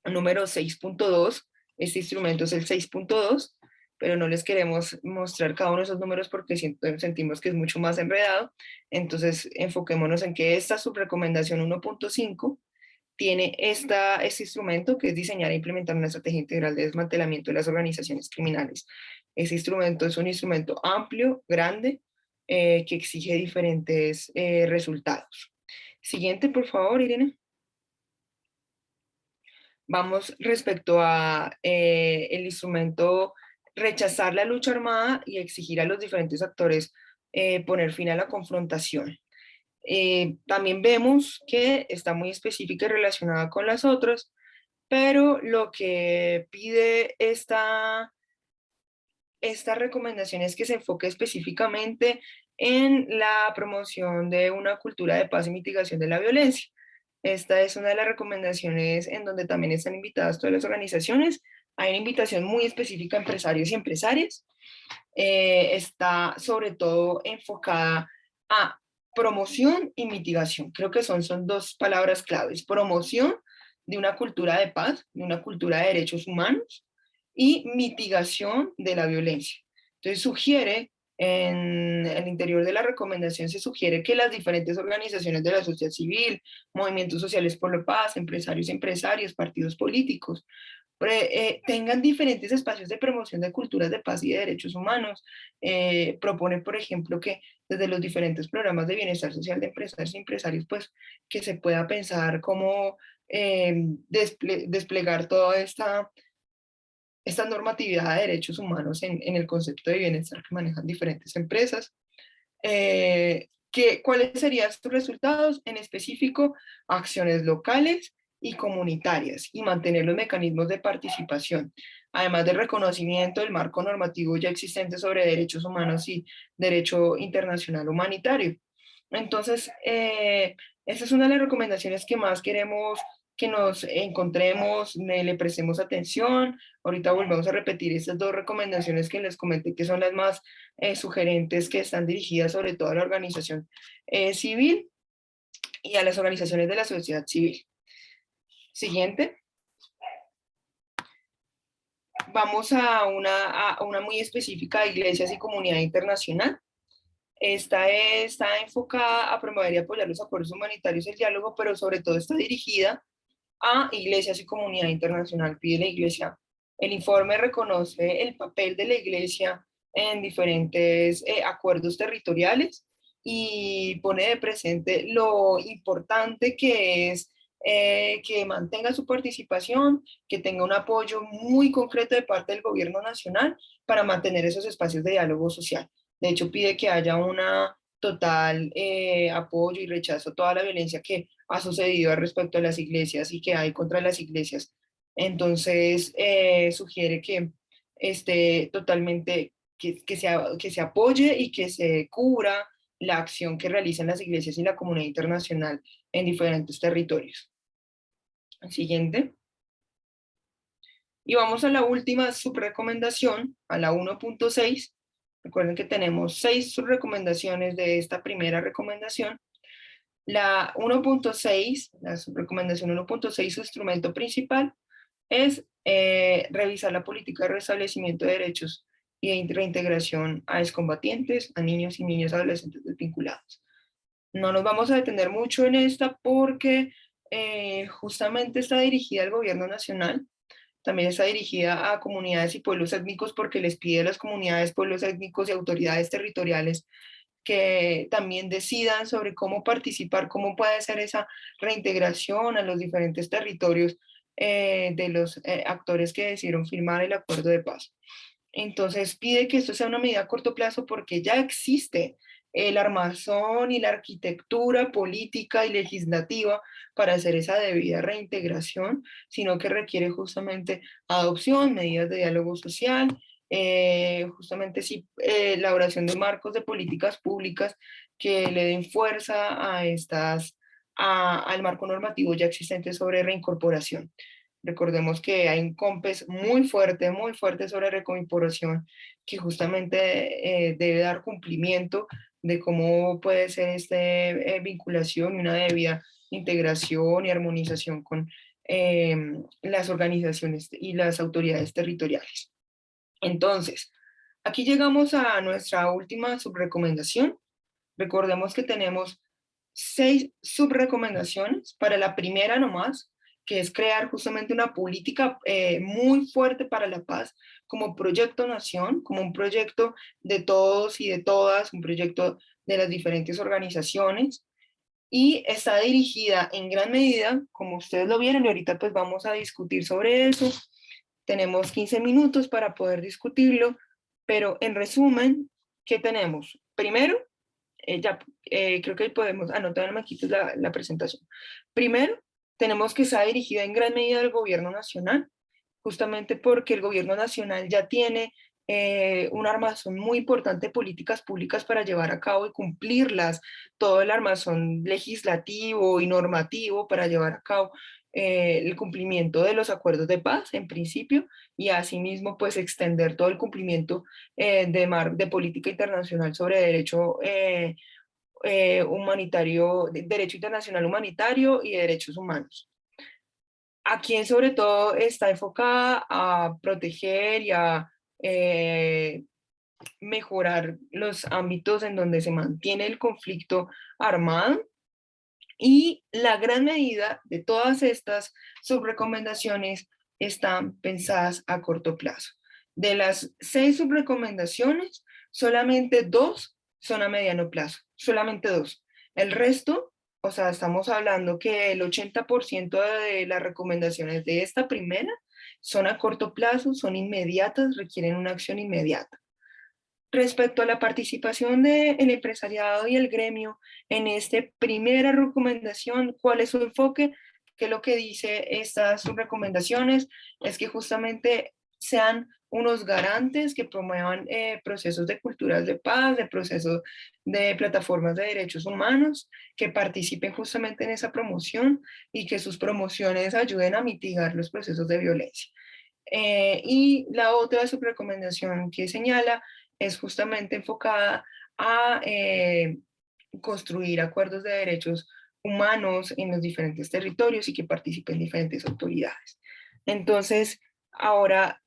número 6.2. Este instrumento es el 6.2, pero no les queremos mostrar cada uno de esos números porque sentimos que es mucho más enredado. Entonces, enfoquémonos en que esta subrecomendación 1.5 tiene este instrumento, que es diseñar e implementar una estrategia integral de desmantelamiento de las organizaciones criminales. Ese instrumento es un instrumento amplio, grande, que exige diferentes resultados. Siguiente, por favor, Irene. Vamos respecto a el instrumento rechazar la lucha armada y exigir a los diferentes actores poner fin a la confrontación. También vemos que está muy específica y relacionada con las otras, pero lo que pide esta recomendación es que se enfoque específicamente en la promoción de una cultura de paz y mitigación de la violencia. Esta es una de las recomendaciones en donde también están invitadas todas las organizaciones. Hay una invitación muy específica a empresarios y empresarias. Está sobre todo enfocada a promoción y mitigación. Creo que son dos palabras claves. Promoción de una cultura de paz, de una cultura de derechos humanos y mitigación de la violencia. Entonces sugiere En el interior de la recomendación se sugiere que las diferentes organizaciones de la sociedad civil, movimientos sociales por la paz, empresarios y empresarias, partidos políticos, tengan diferentes espacios de promoción de culturas de paz y de derechos humanos. Propone, por ejemplo, que desde los diferentes programas de bienestar social de empresarios y empresarios, pues que se pueda pensar cómo desplegar toda esta normatividad de derechos humanos en el concepto de bienestar que manejan diferentes empresas. ¿Cuáles serían sus resultados? En específico, acciones locales y comunitarias y mantener los mecanismos de participación, además del reconocimiento del marco normativo ya existente sobre derechos humanos y derecho internacional humanitario. Entonces, esa es una de las recomendaciones que más queremos que nos encontremos, le prestemos atención. Ahorita volvemos a repetir estas dos recomendaciones que les comenté que son las más sugerentes, que están dirigidas sobre todo a la organización civil y a las organizaciones de la sociedad civil. Siguiente. Vamos a una muy específica de iglesias y comunidad internacional. Esta está enfocada a promover y apoyar los acuerdos humanitarios y el diálogo, pero sobre todo está dirigida a iglesias y comunidad internacional. Pide la iglesia. El informe reconoce el papel de la iglesia en diferentes acuerdos territoriales y pone de presente lo importante que es que mantenga su participación, que tenga un apoyo muy concreto de parte del gobierno nacional para mantener esos espacios de diálogo social. De hecho, pide que haya una total apoyo y rechazo a toda la violencia que ha sucedido al respecto a las iglesias y que hay contra las iglesias. Entonces, sugiere que esté totalmente, que se apoye y que se cubra la acción que realizan las iglesias y la comunidad internacional en diferentes territorios. Siguiente. Y vamos a la última subrecomendación, a la 1.6. Recuerden que tenemos 6 subrecomendaciones de esta primera recomendación. La 1.6, la subrecomendación 1.6, su instrumento principal es revisar la política de restablecimiento de derechos y de reintegración a excombatientes, a niños y niñas adolescentes desvinculados. No nos vamos a detener mucho en esta porque justamente está dirigida al gobierno nacional, también está dirigida a comunidades y pueblos étnicos porque les pide a las comunidades, pueblos étnicos y autoridades territoriales que también decidan sobre cómo participar, cómo puede ser esa reintegración a los diferentes territorios de los actores que decidieron firmar el acuerdo de paz. Entonces pide que esto sea una medida a corto plazo porque ya existe el armazón y la arquitectura política y legislativa para hacer esa debida reintegración, sino que requiere justamente adopción, medidas de diálogo social, justamente sí, elaboración de marcos de políticas públicas que le den fuerza a al marco normativo ya existente sobre reincorporación. Recordemos que hay un COMPES muy fuerte sobre reincorporación que justamente debe dar cumplimiento de cómo puede ser esta vinculación y una debida integración y armonización con las organizaciones y las autoridades territoriales. Entonces, aquí llegamos a nuestra última subrecomendación. Recordemos que tenemos 6 subrecomendaciones. Para la primera nomás, que es crear justamente una política muy fuerte para la paz como proyecto nación, como un proyecto de todos y de todas, un proyecto de las diferentes organizaciones, y está dirigida en gran medida, como ustedes lo vieron, y ahorita pues vamos a discutir sobre eso. Tenemos 15 minutos para poder discutirlo, pero en resumen, ¿qué tenemos? Primero, creo que podemos, no me quites la presentación. Primero, tenemos que estar dirigida en gran medida al gobierno nacional, justamente porque el gobierno nacional ya tiene un armazón muy importante de políticas públicas para llevar a cabo y cumplirlas, todo el armazón legislativo y normativo para llevar a cabo el cumplimiento de los acuerdos de paz en principio y asimismo pues extender todo el cumplimiento de política internacional sobre derecho humanitario, derecho internacional humanitario y derechos humanos. A quien sobre todo está enfocada a proteger y a mejorar los ámbitos en donde se mantiene el conflicto armado. Y la gran medida de todas estas subrecomendaciones están pensadas a corto plazo. De las 6 subrecomendaciones, solamente 2 son a mediano plazo, solamente 2. El resto, o sea, estamos hablando que el 80% de las recomendaciones de esta primera son a corto plazo, son inmediatas, requieren una acción inmediata. Respecto a la participación del empresariado y el gremio en esta primera recomendación, ¿cuál es su enfoque? Que lo que dice estas recomendaciones es que justamente sean unos garantes que promuevan procesos de culturas de paz, de procesos de plataformas de derechos humanos, que participen justamente en esa promoción y que sus promociones ayuden a mitigar los procesos de violencia. Y la otra subrecomendación que señala es justamente enfocada a construir acuerdos de derechos humanos en los diferentes territorios y que participen diferentes autoridades. Entonces, ahora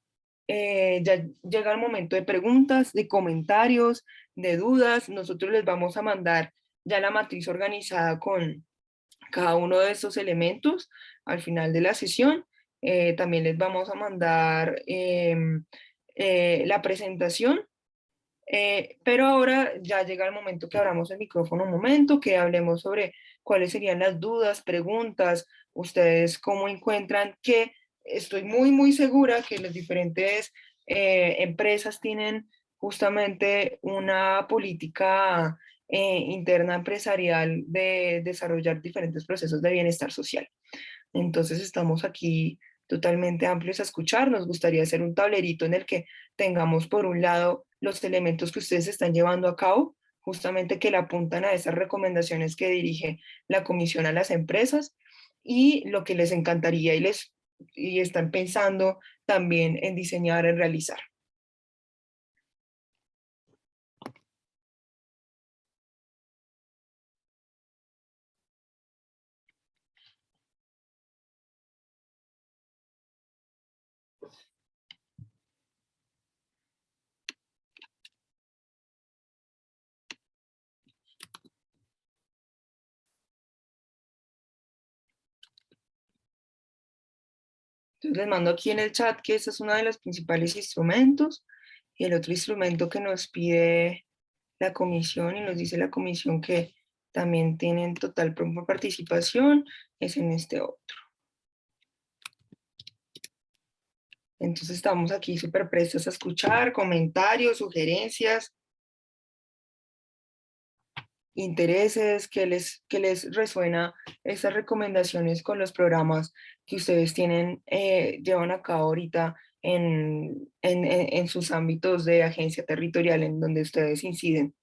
ya llega el momento de preguntas, de comentarios, de dudas. Nosotros les vamos a mandar ya la matriz organizada con cada uno de estos elementos al final de la sesión. También les vamos a mandar la presentación, pero ahora ya llega el momento que abramos el micrófono un momento, que hablemos sobre cuáles serían las dudas, preguntas, ustedes cómo encuentran que estoy muy segura que las diferentes empresas tienen justamente una política interna empresarial de desarrollar diferentes procesos de bienestar social. Entonces estamos aquí totalmente amplios a escuchar. Nos gustaría hacer un tablerito en el que tengamos por un lado los elementos que ustedes están llevando a cabo, justamente que le apuntan a esas recomendaciones que dirige la comisión a las empresas y lo que les encantaría y están pensando también en diseñar, en realizar. Entonces les mando aquí en el chat que este es uno de los principales instrumentos y el otro instrumento que nos pide la comisión y nos dice la comisión que también tienen total participación es en este otro. Entonces estamos aquí súper prestos a escuchar comentarios, sugerencias, intereses, que les resuena esas recomendaciones con los programas que ustedes tienen, llevan a cabo ahorita en sus ámbitos de agencia territorial en donde ustedes inciden.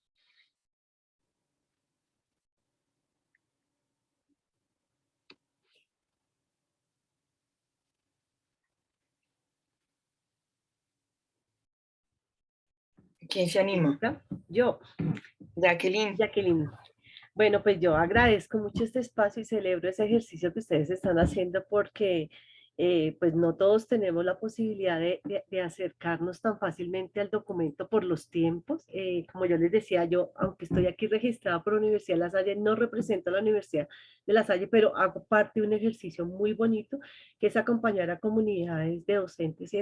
¿Quién se anima? Yo, Jacqueline. Jacqueline. Bueno, pues yo agradezco mucho este espacio y celebro ese ejercicio que ustedes están haciendo porque pues no todos tenemos la posibilidad de acercarnos tan fácilmente al documento por los tiempos. Como yo les decía, yo, aunque estoy aquí registrada por la Universidad de La Salle, no represento a la Universidad de La Salle, pero hago parte de un ejercicio muy bonito que es acompañar a comunidades de docentes y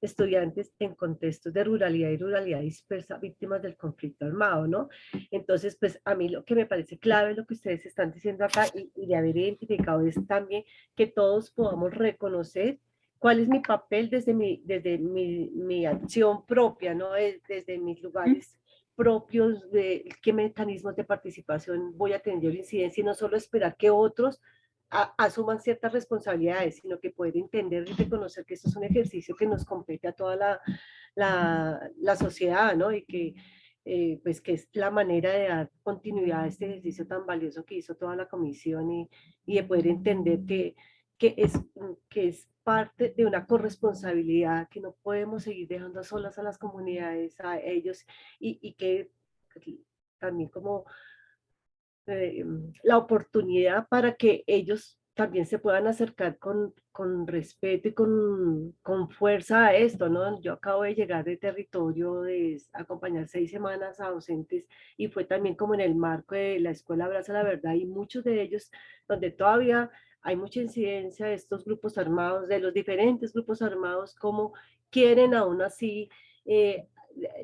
estudiantes en contextos de ruralidad y ruralidad dispersa, víctimas del conflicto armado, ¿no? Entonces, pues a mí lo que me parece clave lo que ustedes están diciendo acá y de haber identificado es también que todos podamos reconocer cuál es mi papel desde mi acción propia, ¿no? Desde mis lugares propios, de qué mecanismos de participación voy a tener incidencia y no solo esperar que otros asuman ciertas responsabilidades, sino que poder entender y reconocer que esto es un ejercicio que nos compete a toda la sociedad, ¿no? Y que pues que es la manera de dar continuidad a este ejercicio tan valioso que hizo toda la comisión y de poder entender que es parte de una corresponsabilidad, que no podemos seguir dejando solas a las comunidades, a ellos, y que también como la oportunidad para que ellos también se puedan acercar con respeto y con fuerza a esto, ¿no? Yo acabo de llegar de territorio, de acompañar 6 semanas a docentes y fue también como en el marco de la Escuela Abraza la Verdad y muchos de ellos donde todavía hay mucha incidencia de estos grupos armados, de los diferentes grupos armados, como quieren aún así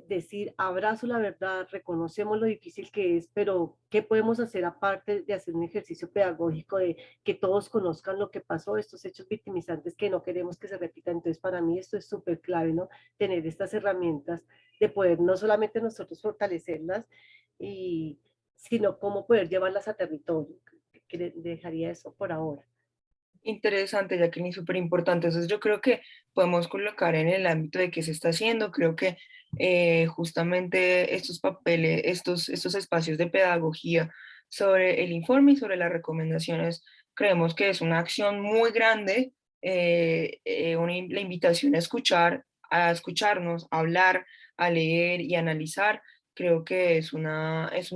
decir, abrazo la verdad, reconocemos lo difícil que es, pero ¿qué podemos hacer aparte de hacer un ejercicio pedagógico de que todos conozcan lo que pasó, estos hechos victimizantes que no queremos que se repitan? Entonces, para mí esto es súper clave, ¿no? Tener estas herramientas de poder no solamente nosotros fortalecerlas, sino cómo poder llevarlas a territorio. Que dejaría eso por ahora. Interesante, Jacqueline, súper importante. Entonces yo creo que podemos colocar en el ámbito de qué se está haciendo. Creo que justamente estos papeles, estos espacios de pedagogía sobre el informe y sobre las recomendaciones, creemos que es una acción muy grande, la invitación a escucharnos, a hablar, a leer y a analizar. Creo que es un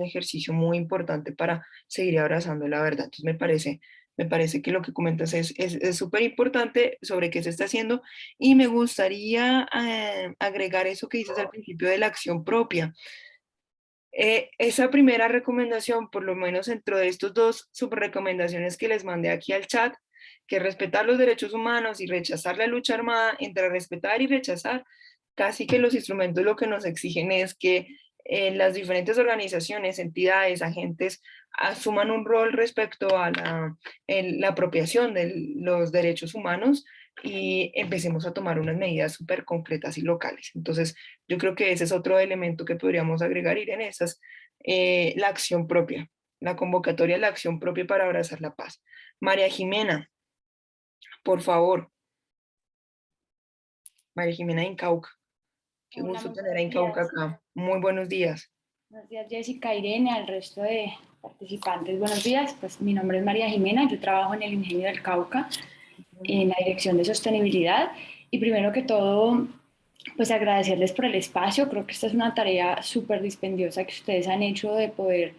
ejercicio muy importante para seguir abrazando la verdad. Entonces me parece que lo que comentas es súper importante sobre qué se está haciendo y me gustaría agregar eso que dices al principio de la acción propia. Esa primera recomendación, por lo menos dentro de estos dos subrecomendaciones que les mandé aquí al chat, que es respetar los derechos humanos y rechazar la lucha armada, entre respetar y rechazar, casi que los instrumentos lo que nos exigen es que las diferentes organizaciones, entidades, agentes asuman un rol respecto a la apropiación de los derechos humanos y empecemos a tomar unas medidas súper concretas y locales. Entonces, yo creo que ese es otro elemento que podríamos agregar, Irene, esa es la acción propia, la convocatoria de la acción propia para abrazar la paz. María Jimena, por favor. María Jimena en Cauca. Qué Hola, gusto muy tener a buenos Incauca días. acá. Muy buenos días. Buenos días, Jessica, Irene, al resto de participantes. Buenos días, pues mi nombre es María Jimena, yo trabajo en el Ingenio del Cauca, en la Dirección de Sostenibilidad. Y primero que todo, pues agradecerles por el espacio. Creo que esta es una tarea súper dispendiosa que ustedes han hecho de poder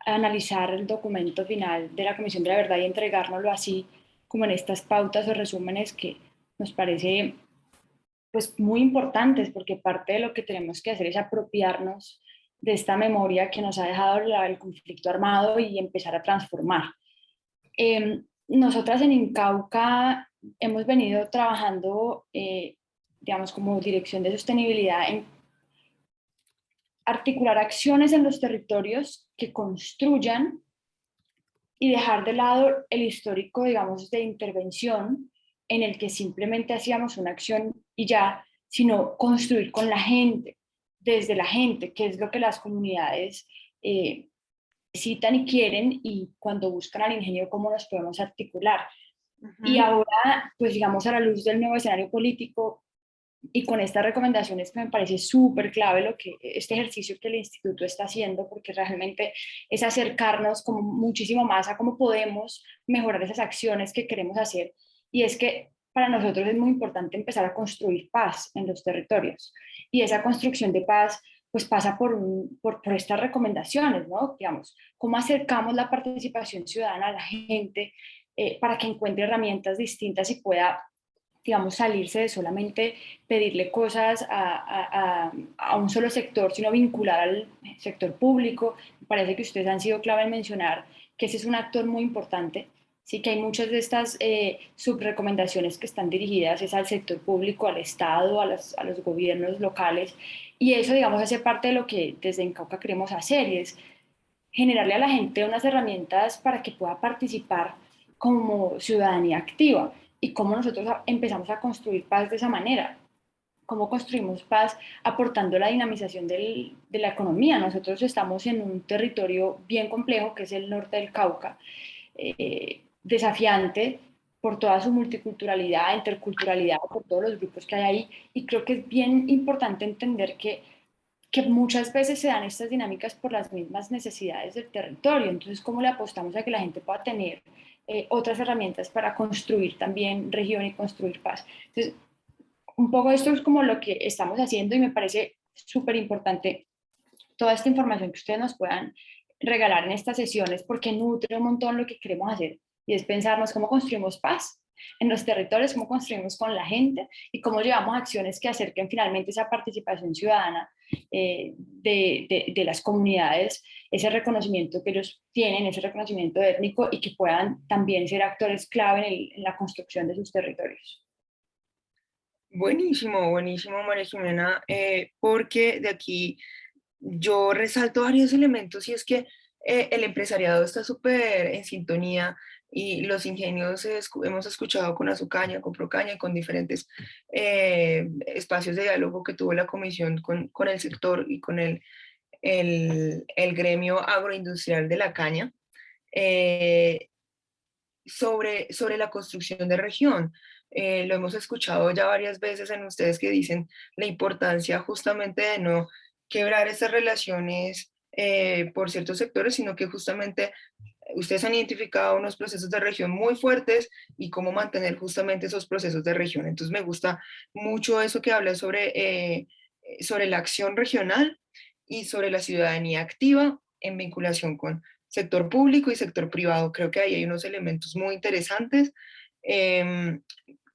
analizar el documento final de la Comisión de la Verdad y entregárnoslo así como en estas pautas o resúmenes que nos parece pues muy importantes, porque parte de lo que tenemos que hacer es apropiarnos de esta memoria que nos ha dejado el conflicto armado y empezar a transformar. Nosotras en Incauca hemos venido trabajando, digamos, como Dirección de Sostenibilidad en articular acciones en los territorios que construyan y dejar de lado el histórico, digamos, de intervención en el que simplemente hacíamos una acción y ya, sino construir con la gente, desde la gente, que es lo que las comunidades necesitan y quieren, y cuando buscan al ingenio, cómo nos podemos articular. Y ahora, pues digamos, a la luz del nuevo escenario político y con estas recomendaciones que me parece súper clave lo que este ejercicio que el instituto está haciendo, porque realmente es acercarnos como muchísimo más a cómo podemos mejorar esas acciones que queremos hacer. Y es que para nosotros es muy importante empezar a construir paz en los territorios. Y esa construcción de paz pues pasa por estas recomendaciones, ¿no? Digamos, cómo acercamos la participación ciudadana a la gente para que encuentre herramientas distintas y pueda, digamos, salirse de solamente pedirle cosas a un solo sector, sino vincular al sector público. Me parece que ustedes han sido clave en mencionar que ese es un actor muy importante. Sí, que hay muchas de estas subrecomendaciones que están dirigidas es al sector público, al Estado, a los gobiernos locales, y eso, digamos, hace parte de lo que desde Incauca queremos hacer, y es generarle a la gente unas herramientas para que pueda participar como ciudadanía activa. Y cómo nosotros empezamos a construir paz de esa manera. Cómo construimos paz aportando la dinamización de la economía. Nosotros estamos en un territorio bien complejo, que es el norte del Cauca, desafiante por toda su multiculturalidad, interculturalidad, por todos los grupos que hay ahí. Y creo que es bien importante entender que muchas veces se dan estas dinámicas por las mismas necesidades del territorio. Entonces, ¿cómo le apostamos a que la gente pueda tener otras herramientas para construir también región y construir paz? Entonces, un poco esto es como lo que estamos haciendo, y me parece súper importante toda esta información que ustedes nos puedan regalar en estas sesiones, porque nutre un montón lo que queremos hacer y es pensarnos cómo construimos paz en los territorios, cómo construimos con la gente y cómo llevamos acciones que acerquen finalmente esa participación ciudadana de las comunidades, ese reconocimiento que ellos tienen, ese reconocimiento étnico y que puedan también ser actores clave en la construcción de sus territorios. Buenísimo, buenísimo, María Jimena, porque de aquí yo resalto varios elementos y es que el empresariado está súper en sintonía y los ingenios hemos escuchado con Azucaña, con Procaña y con diferentes espacios de diálogo que tuvo la comisión con el sector y con el gremio agroindustrial de la caña. Sobre la construcción de región. Lo hemos escuchado ya varias veces en ustedes que dicen la importancia justamente de no quebrar esas relaciones por ciertos sectores, sino que justamente ustedes han identificado unos procesos de región muy fuertes y cómo mantener justamente esos procesos de región. Entonces me gusta mucho eso que habla sobre la acción regional y sobre la ciudadanía activa en vinculación con sector público y sector privado. Creo que ahí hay unos elementos muy interesantes.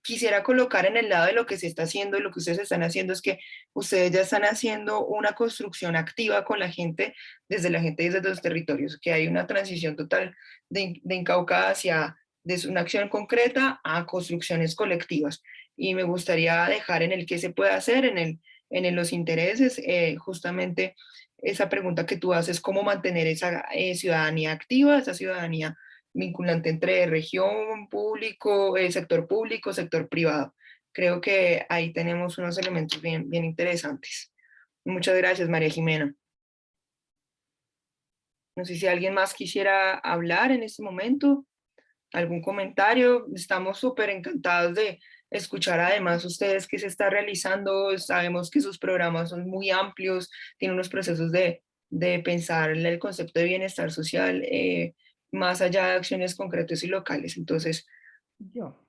Quisiera colocar en el lado de lo que se está haciendo y lo que ustedes están haciendo es que ustedes ya están haciendo una construcción activa con la gente desde los territorios, que hay una transición total de Incauca hacia una acción concreta a construcciones colectivas. Y me gustaría dejar en el qué se puede hacer, los intereses, justamente esa pregunta que tú haces, cómo mantener esa ciudadanía activa, esa ciudadanía vinculante entre región, público, sector privado. Creo que ahí tenemos unos elementos bien, bien interesantes. Muchas gracias, María Jimena. No sé si alguien más quisiera hablar en este momento, algún comentario. Estamos súper encantados de escuchar además ustedes qué se está realizando. Sabemos que sus programas son muy amplios, tienen unos procesos de pensar en el concepto de bienestar social más allá de acciones concretas y locales. Entonces, Yo.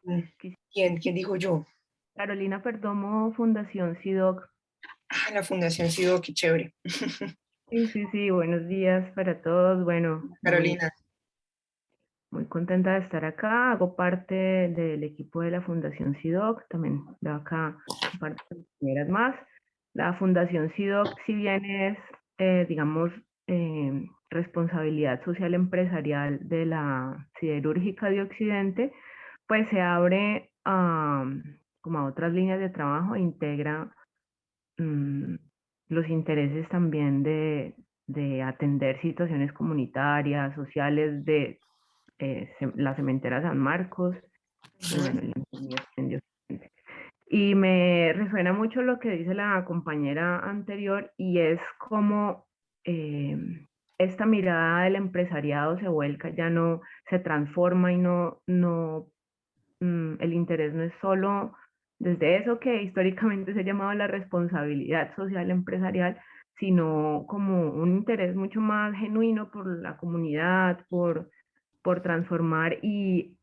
¿quién dijo yo? Carolina Perdomo, Fundación CIDOC. Ah, la Fundación Sido, qué chévere. Sí, buenos días para todos. Bueno, Carolina. muy contenta de estar acá. Hago parte del equipo de la Fundación CIDOC. También veo acá un par de compañeras más. La Fundación CIDOC, si bien es, digamos, responsabilidad social empresarial de la Siderúrgica de Occidente, pues se abre como a otras líneas de trabajo e integra los intereses también de atender situaciones comunitarias, sociales de la cementera San Marcos y bueno, el incendio. Y me resuena mucho lo que dice la compañera anterior y es como esta mirada del empresariado se vuelca, ya no se transforma y el interés no es solo desde eso que históricamente se ha llamado la responsabilidad social empresarial, sino como un interés mucho más genuino por la comunidad, por transformar y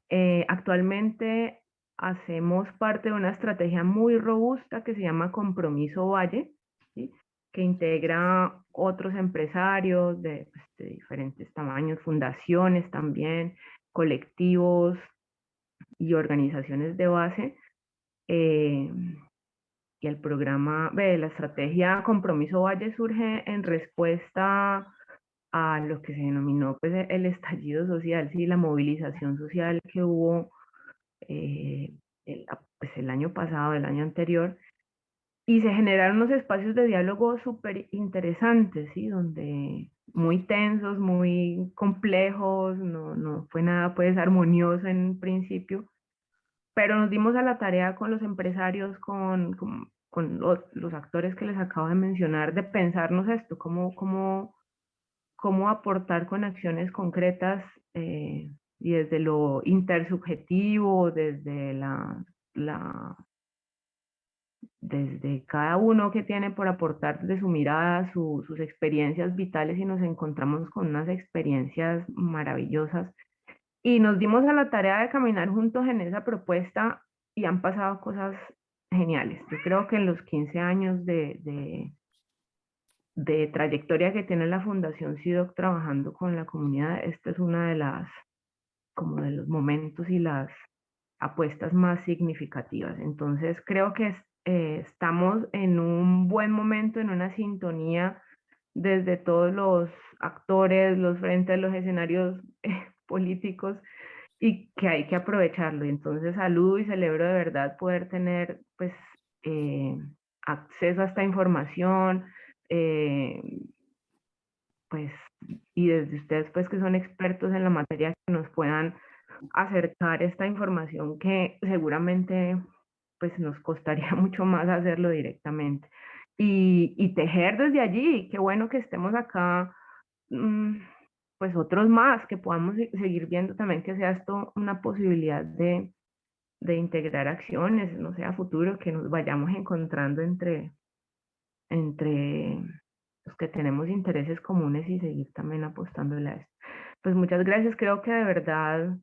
actualmente hacemos parte de una estrategia muy robusta que se llama Compromiso Valle, ¿sí? Que integra otros empresarios de diferentes tamaños, fundaciones también, colectivos y organizaciones de base. Y el programa, la estrategia Compromiso Valle surge en respuesta a lo que se denominó pues, el estallido social, ¿sí? La movilización social que hubo el año pasado, el año anterior, y se generaron unos espacios de diálogo súper interesantes, ¿sí? Donde muy tensos, muy complejos, no fue nada pues armonioso en principio, pero nos dimos a la tarea con los empresarios, con los actores que les acabo de mencionar, de pensarnos esto, cómo aportar con acciones concretas y desde lo intersubjetivo, desde cada uno que tiene por aportar desde su mirada, sus experiencias vitales y nos encontramos con unas experiencias maravillosas y nos dimos a la tarea de caminar juntos en esa propuesta y han pasado cosas geniales. Yo creo que en los 15 años de trayectoria que tiene la Fundación CIDOC trabajando con la comunidad, esta es una como de los momentos y las apuestas más significativas. Entonces creo que estamos en un buen momento, en una sintonía desde todos los actores, los frentes, los escenarios políticos, y que hay que aprovecharlo. Y entonces saludo y celebro de verdad poder tener pues acceso a esta información, pues, y desde ustedes pues que son expertos en la materia, que nos puedan acercar esta información que seguramente pues nos costaría mucho más hacerlo directamente. Y tejer desde allí, qué bueno que estemos acá, pues otros más, que podamos seguir viendo también que sea esto una posibilidad de integrar acciones, no sé, a futuro, que nos vayamos encontrando entre los que tenemos intereses comunes y seguir también apostándole a esto. Pues muchas gracias, creo que de verdad,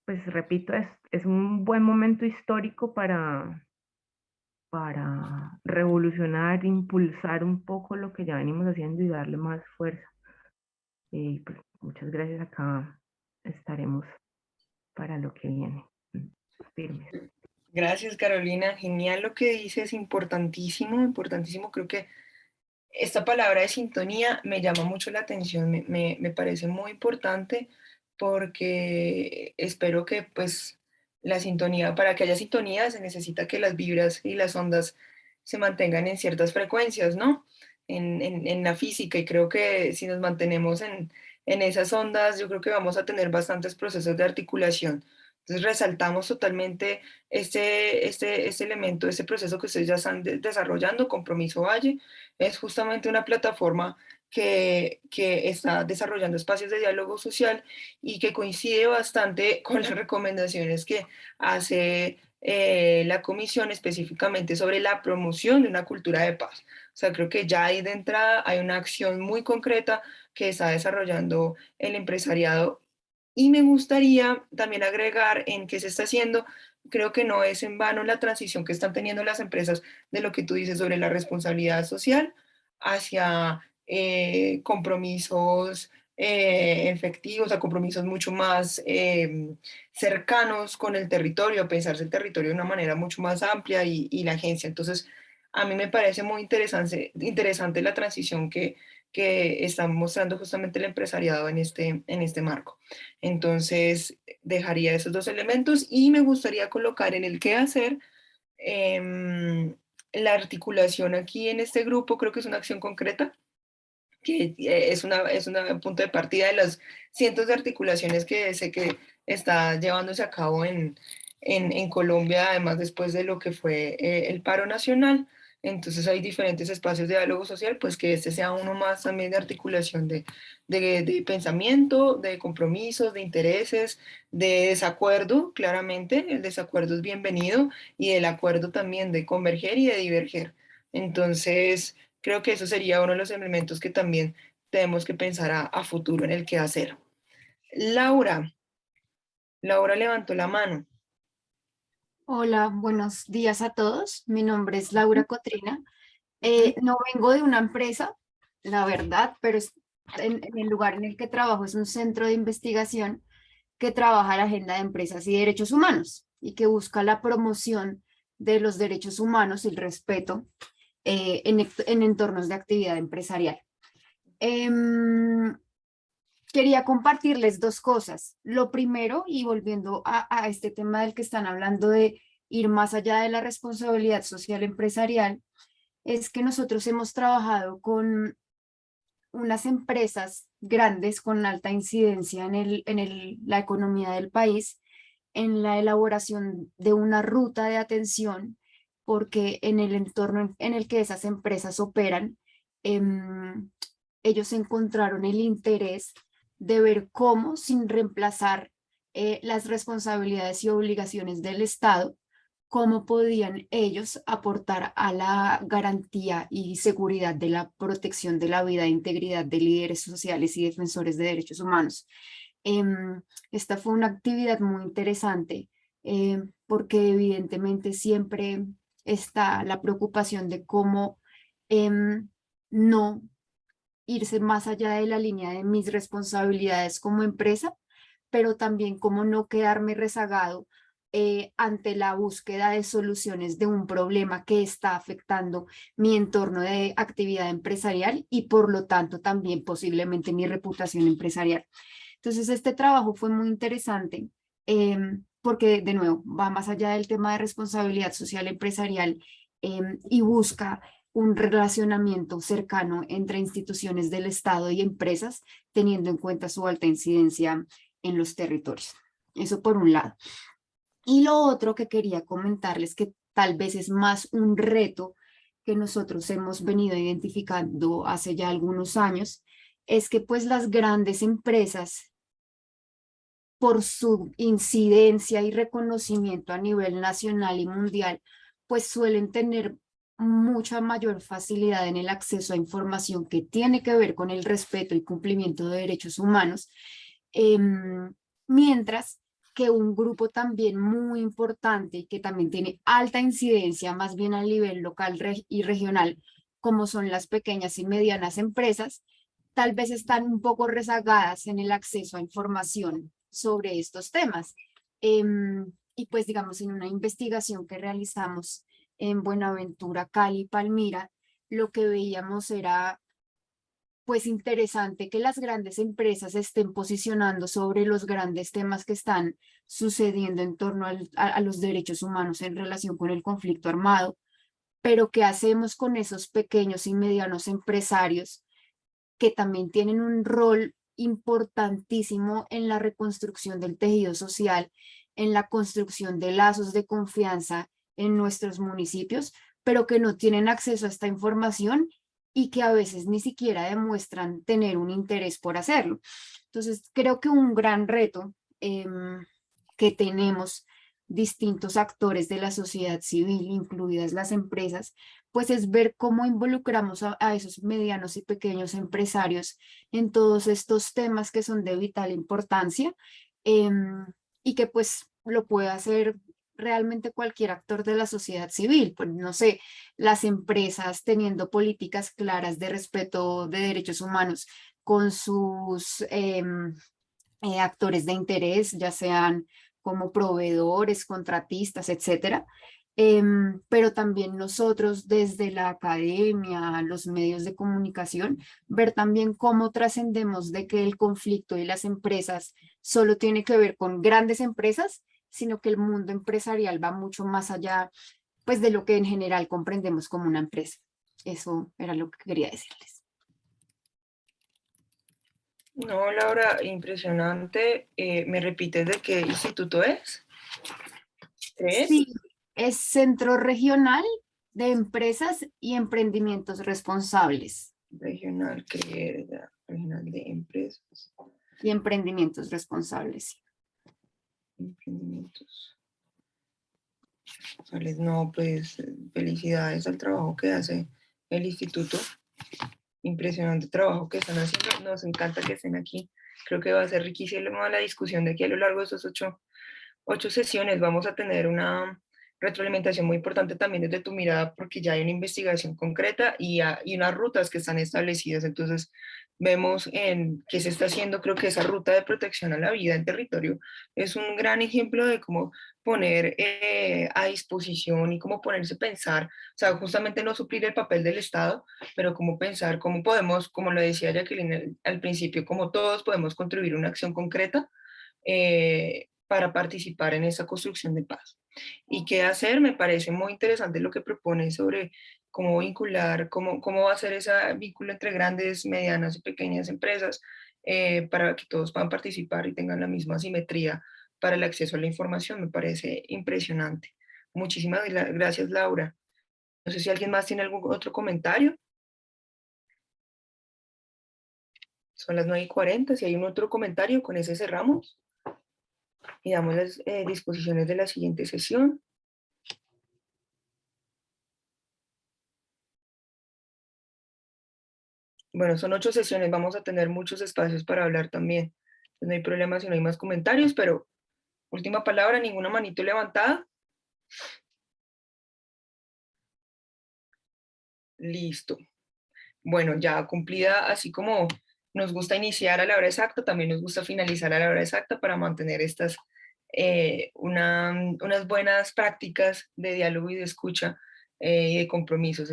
pues repito, es un buen momento histórico para revolucionar, impulsar un poco lo que ya venimos haciendo y darle más fuerza. Y pues muchas gracias, acá estaremos para lo que viene. Firmes. Gracias, Carolina. Genial lo que dices, importantísimo, importantísimo. Creo que esta palabra de sintonía me llama mucho la atención, me parece muy importante porque espero que pues la sintonía, para que haya sintonía se necesita que las vibras y las ondas se mantengan en ciertas frecuencias, ¿no? En la física, y creo que si nos mantenemos en esas ondas, yo creo que vamos a tener bastantes procesos de articulación. Entonces resaltamos totalmente este elemento, este proceso que ustedes ya están desarrollando, Compromiso Valle. Es justamente una plataforma que está desarrollando espacios de diálogo social y que coincide bastante con las recomendaciones que hace la comisión específicamente sobre la promoción de una cultura de paz. O sea, creo que ya ahí de entrada hay una acción muy concreta que está desarrollando el empresariado. Y me gustaría también agregar en qué se está haciendo. Creo que no es en vano la transición que están teniendo las empresas de lo que tú dices sobre la responsabilidad social hacia compromisos efectivos, a compromisos mucho más cercanos con el territorio, pensarse el territorio de una manera mucho más amplia y la agencia. Entonces, a mí me parece muy interesante la transición que está mostrando justamente el empresariado en este marco. Entonces, dejaría esos dos elementos y me gustaría colocar en el qué hacer. La articulación aquí en este grupo creo que es una acción concreta, que es una punto de partida de las cientos de articulaciones que sé que está llevándose a cabo en Colombia, además después de lo que fue el paro nacional. Entonces hay diferentes espacios de diálogo social, pues que este sea uno más también de articulación de pensamiento, de compromisos, de intereses, de desacuerdo, claramente, el desacuerdo es bienvenido, y del acuerdo también, de converger y de diverger. Entonces, creo que eso sería uno de los elementos que también tenemos que pensar a futuro en el qué hacer. Laura, Laura levantó la mano. Hola, buenos días a todos. Mi nombre es Laura Cotrina. No vengo de una empresa, la verdad, pero en el lugar en el que trabajo es un centro de investigación que trabaja la agenda de empresas y derechos humanos y que busca la promoción de los derechos humanos y el respeto en entornos de actividad empresarial. Quería compartirles dos cosas. Lo primero, y volviendo a este tema del que están hablando de ir más allá de la responsabilidad social empresarial, es que nosotros hemos trabajado con unas empresas grandes con alta incidencia en la economía del país, en la elaboración de una ruta de atención, porque en el entorno en el que esas empresas operan, ellos encontraron el interés de ver cómo, sin reemplazar las responsabilidades y obligaciones del Estado, cómo podían ellos aportar a la garantía y seguridad de la protección de la vida e integridad de líderes sociales y defensores de derechos humanos. Esta fue una actividad muy interesante porque evidentemente siempre está la preocupación de cómo no irse más allá de la línea de mis responsabilidades como empresa, pero también cómo no quedarme rezagado ante la búsqueda de soluciones de un problema que está afectando mi entorno de actividad empresarial y por lo tanto también posiblemente mi reputación empresarial. Entonces este trabajo fue muy interesante porque de nuevo va más allá del tema de responsabilidad social empresarial y busca un relacionamiento cercano entre instituciones del Estado y empresas, teniendo en cuenta su alta incidencia en los territorios. Eso por un lado. Y lo otro que quería comentarles, que tal vez es más un reto que nosotros hemos venido identificando hace ya algunos años, es que pues las grandes empresas, por su incidencia y reconocimiento a nivel nacional y mundial, pues suelen tener mucha mayor facilidad en el acceso a información que tiene que ver con el respeto y cumplimiento de derechos humanos, mientras que un grupo también muy importante y que también tiene alta incidencia más bien a nivel local y regional, como son las pequeñas y medianas empresas, tal vez están un poco rezagadas en el acceso a información sobre estos temas. Y pues digamos en una investigación que realizamos en Buenaventura, Cali, Palmira, lo que veíamos era pues interesante que las grandes empresas estén posicionando sobre los grandes temas que están sucediendo en torno a los derechos humanos en relación con el conflicto armado, pero ¿qué hacemos con esos pequeños y medianos empresarios que también tienen un rol importantísimo en la reconstrucción del tejido social, en la construcción de lazos de confianza en nuestros municipios, pero que no tienen acceso a esta información y que a veces ni siquiera demuestran tener un interés por hacerlo? Entonces, creo que un gran reto que tenemos distintos actores de la sociedad civil, incluidas las empresas, pues es ver cómo involucramos a esos medianos y pequeños empresarios en todos estos temas que son de vital importancia y que pues lo puede hacer realmente cualquier actor de la sociedad civil, pues no sé, las empresas teniendo políticas claras de respeto de derechos humanos con sus actores de interés, ya sean como proveedores, contratistas, etcétera. Pero también nosotros desde la academia, los medios de comunicación, ver también cómo trascendemos de que el conflicto y las empresas solo tiene que ver con grandes empresas, sino que el mundo empresarial va mucho más allá, pues, de lo que en general comprendemos como una empresa. Eso era lo que quería decirles. No, Laura, impresionante. ¿Me repites de qué instituto es? ¿Es? Sí, es Centro Regional de Empresas y Emprendimientos Responsables. Regional, regional de empresas, Y Emprendimientos Responsables. emprendimientos. No, pues felicidades al trabajo que hace el instituto. Impresionante trabajo que están haciendo. Nos encanta que estén aquí. Creo que va a ser riquísima la discusión de aquí a lo largo de estos ocho sesiones. Vamos a tener una retroalimentación muy importante también desde tu mirada, porque ya hay una investigación concreta y unas rutas que están establecidas. Entonces, vemos en qué se está haciendo. Creo que esa ruta de protección a la vida en territorio es un gran ejemplo de cómo poner a disposición y cómo ponerse a pensar, o sea, justamente no suplir el papel del Estado, pero cómo pensar, cómo podemos, como lo decía Jacqueline al principio, cómo todos podemos contribuir una acción concreta para participar en esa construcción de paz. ¿Y qué hacer? Me parece muy interesante lo que propone sobre cómo vincular, cómo va a ser ese vínculo entre grandes, medianas y pequeñas empresas para que todos puedan participar y tengan la misma simetría para el acceso a la información. Me parece impresionante. Muchísimas gracias, Laura. No sé si alguien más tiene algún otro comentario. Son las 9:40. Si hay un otro comentario, con ese cerramos y damos las disposiciones de la siguiente sesión. Bueno, son 8 sesiones, vamos a tener muchos espacios para hablar también. Pues no hay problema si no hay más comentarios, pero última palabra, ninguna manito levantada. Listo. Bueno, ya cumplida así como nos gusta iniciar a la hora exacta, también nos gusta finalizar a la hora exacta para mantener estas, unas buenas prácticas de diálogo y de escucha y de compromisos.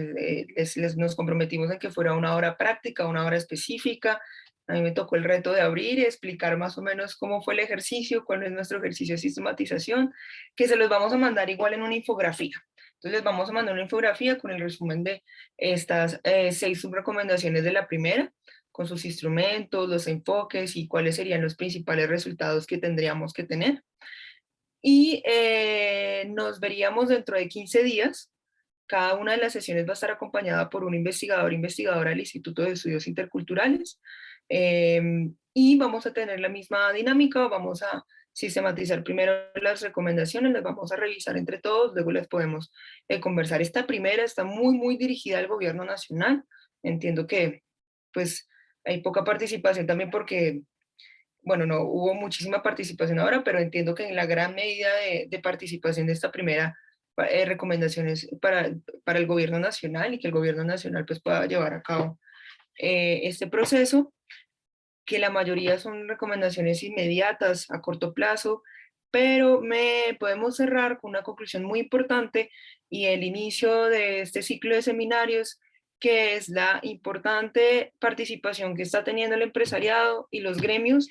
Nos comprometimos en que fuera una hora práctica, una hora específica. A mí me tocó el reto de abrir y explicar más o menos cómo fue el ejercicio, cuál es nuestro ejercicio de sistematización, que se los vamos a mandar igual en una infografía. Entonces les vamos a mandar una infografía con el resumen de estas 6 subrecomendaciones de la primera, con sus instrumentos, los enfoques y cuáles serían los principales resultados que tendríamos que tener. Y nos veríamos dentro de 15 días. Cada una de las sesiones va a estar acompañada por un investigador o investigadora del Instituto de Estudios Interculturales. Y vamos a tener la misma dinámica, vamos a sistematizar primero las recomendaciones, las vamos a revisar entre todos, luego las podemos conversar. Esta primera está muy dirigida al gobierno nacional. Entiendo que pues hay poca participación también porque, bueno, no hubo muchísima participación ahora, pero entiendo que en la gran medida de participación de esta primera recomendaciones para el gobierno nacional y que el gobierno nacional pues pueda llevar a cabo este proceso, que la mayoría son recomendaciones inmediatas a corto plazo, pero podemos cerrar con una conclusión muy importante y el inicio de este ciclo de seminarios, que es la importante participación que está teniendo el empresariado y los gremios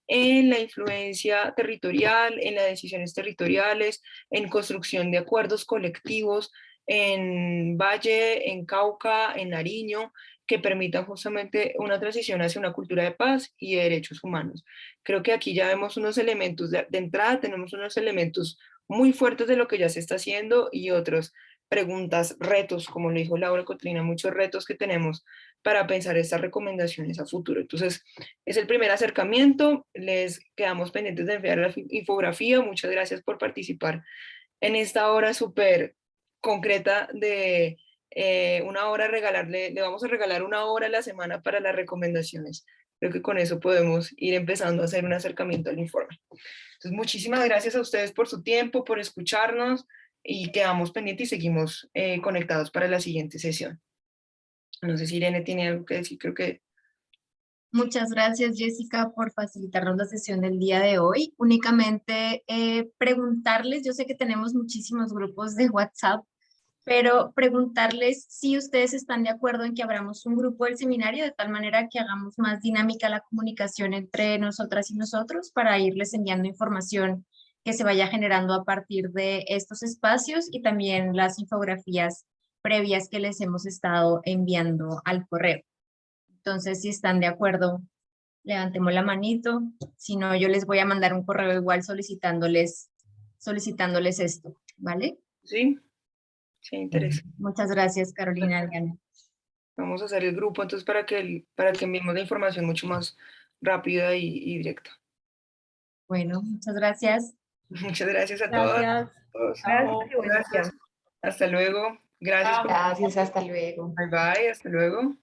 en la influencia territorial, en las decisiones territoriales, en construcción de acuerdos colectivos en Valle, en Cauca, en Nariño, que permitan justamente una transición hacia una cultura de paz y de derechos humanos. Creo que aquí ya vemos unos elementos de entrada, tenemos unos elementos muy fuertes de lo que ya se está haciendo y otros preguntas, retos, como lo dijo Laura Cotrina, muchos retos que tenemos para pensar estas recomendaciones a futuro. Entonces, es el primer acercamiento, les quedamos pendientes de enviar la infografía, muchas gracias por participar en esta hora súper concreta de una hora, le vamos a regalar una hora a la semana para las recomendaciones. Creo que con eso podemos ir empezando a hacer un acercamiento al informe. Entonces, muchísimas gracias a ustedes por su tiempo, por escucharnos y quedamos pendientes y seguimos conectados para la siguiente sesión. No sé si Irene tiene algo que decir, creo que... Muchas gracias, Jessica, por facilitarnos la sesión del día de hoy. Únicamente preguntarles, yo sé que tenemos muchísimos grupos de WhatsApp, pero preguntarles si ustedes están de acuerdo en que abramos un grupo del seminario de tal manera que hagamos más dinámica la comunicación entre nosotras y nosotros para irles enviando información que se vaya generando a partir de estos espacios y también las infografías previas que les hemos estado enviando al correo. Entonces, si están de acuerdo, levantemos la manito. Si no, yo les voy a mandar un correo igual solicitándoles esto, ¿vale? Sí, sí, interesa. Muchas gracias, Carolina, Adriana. Vamos a hacer el grupo entonces para que enviemos la información mucho más rápida y directa. Bueno, muchas gracias. Muchas gracias a Gracias. todos. Gracias y buen día. Hasta luego. Gracias. Gracias, hasta luego. Bye bye, hasta luego.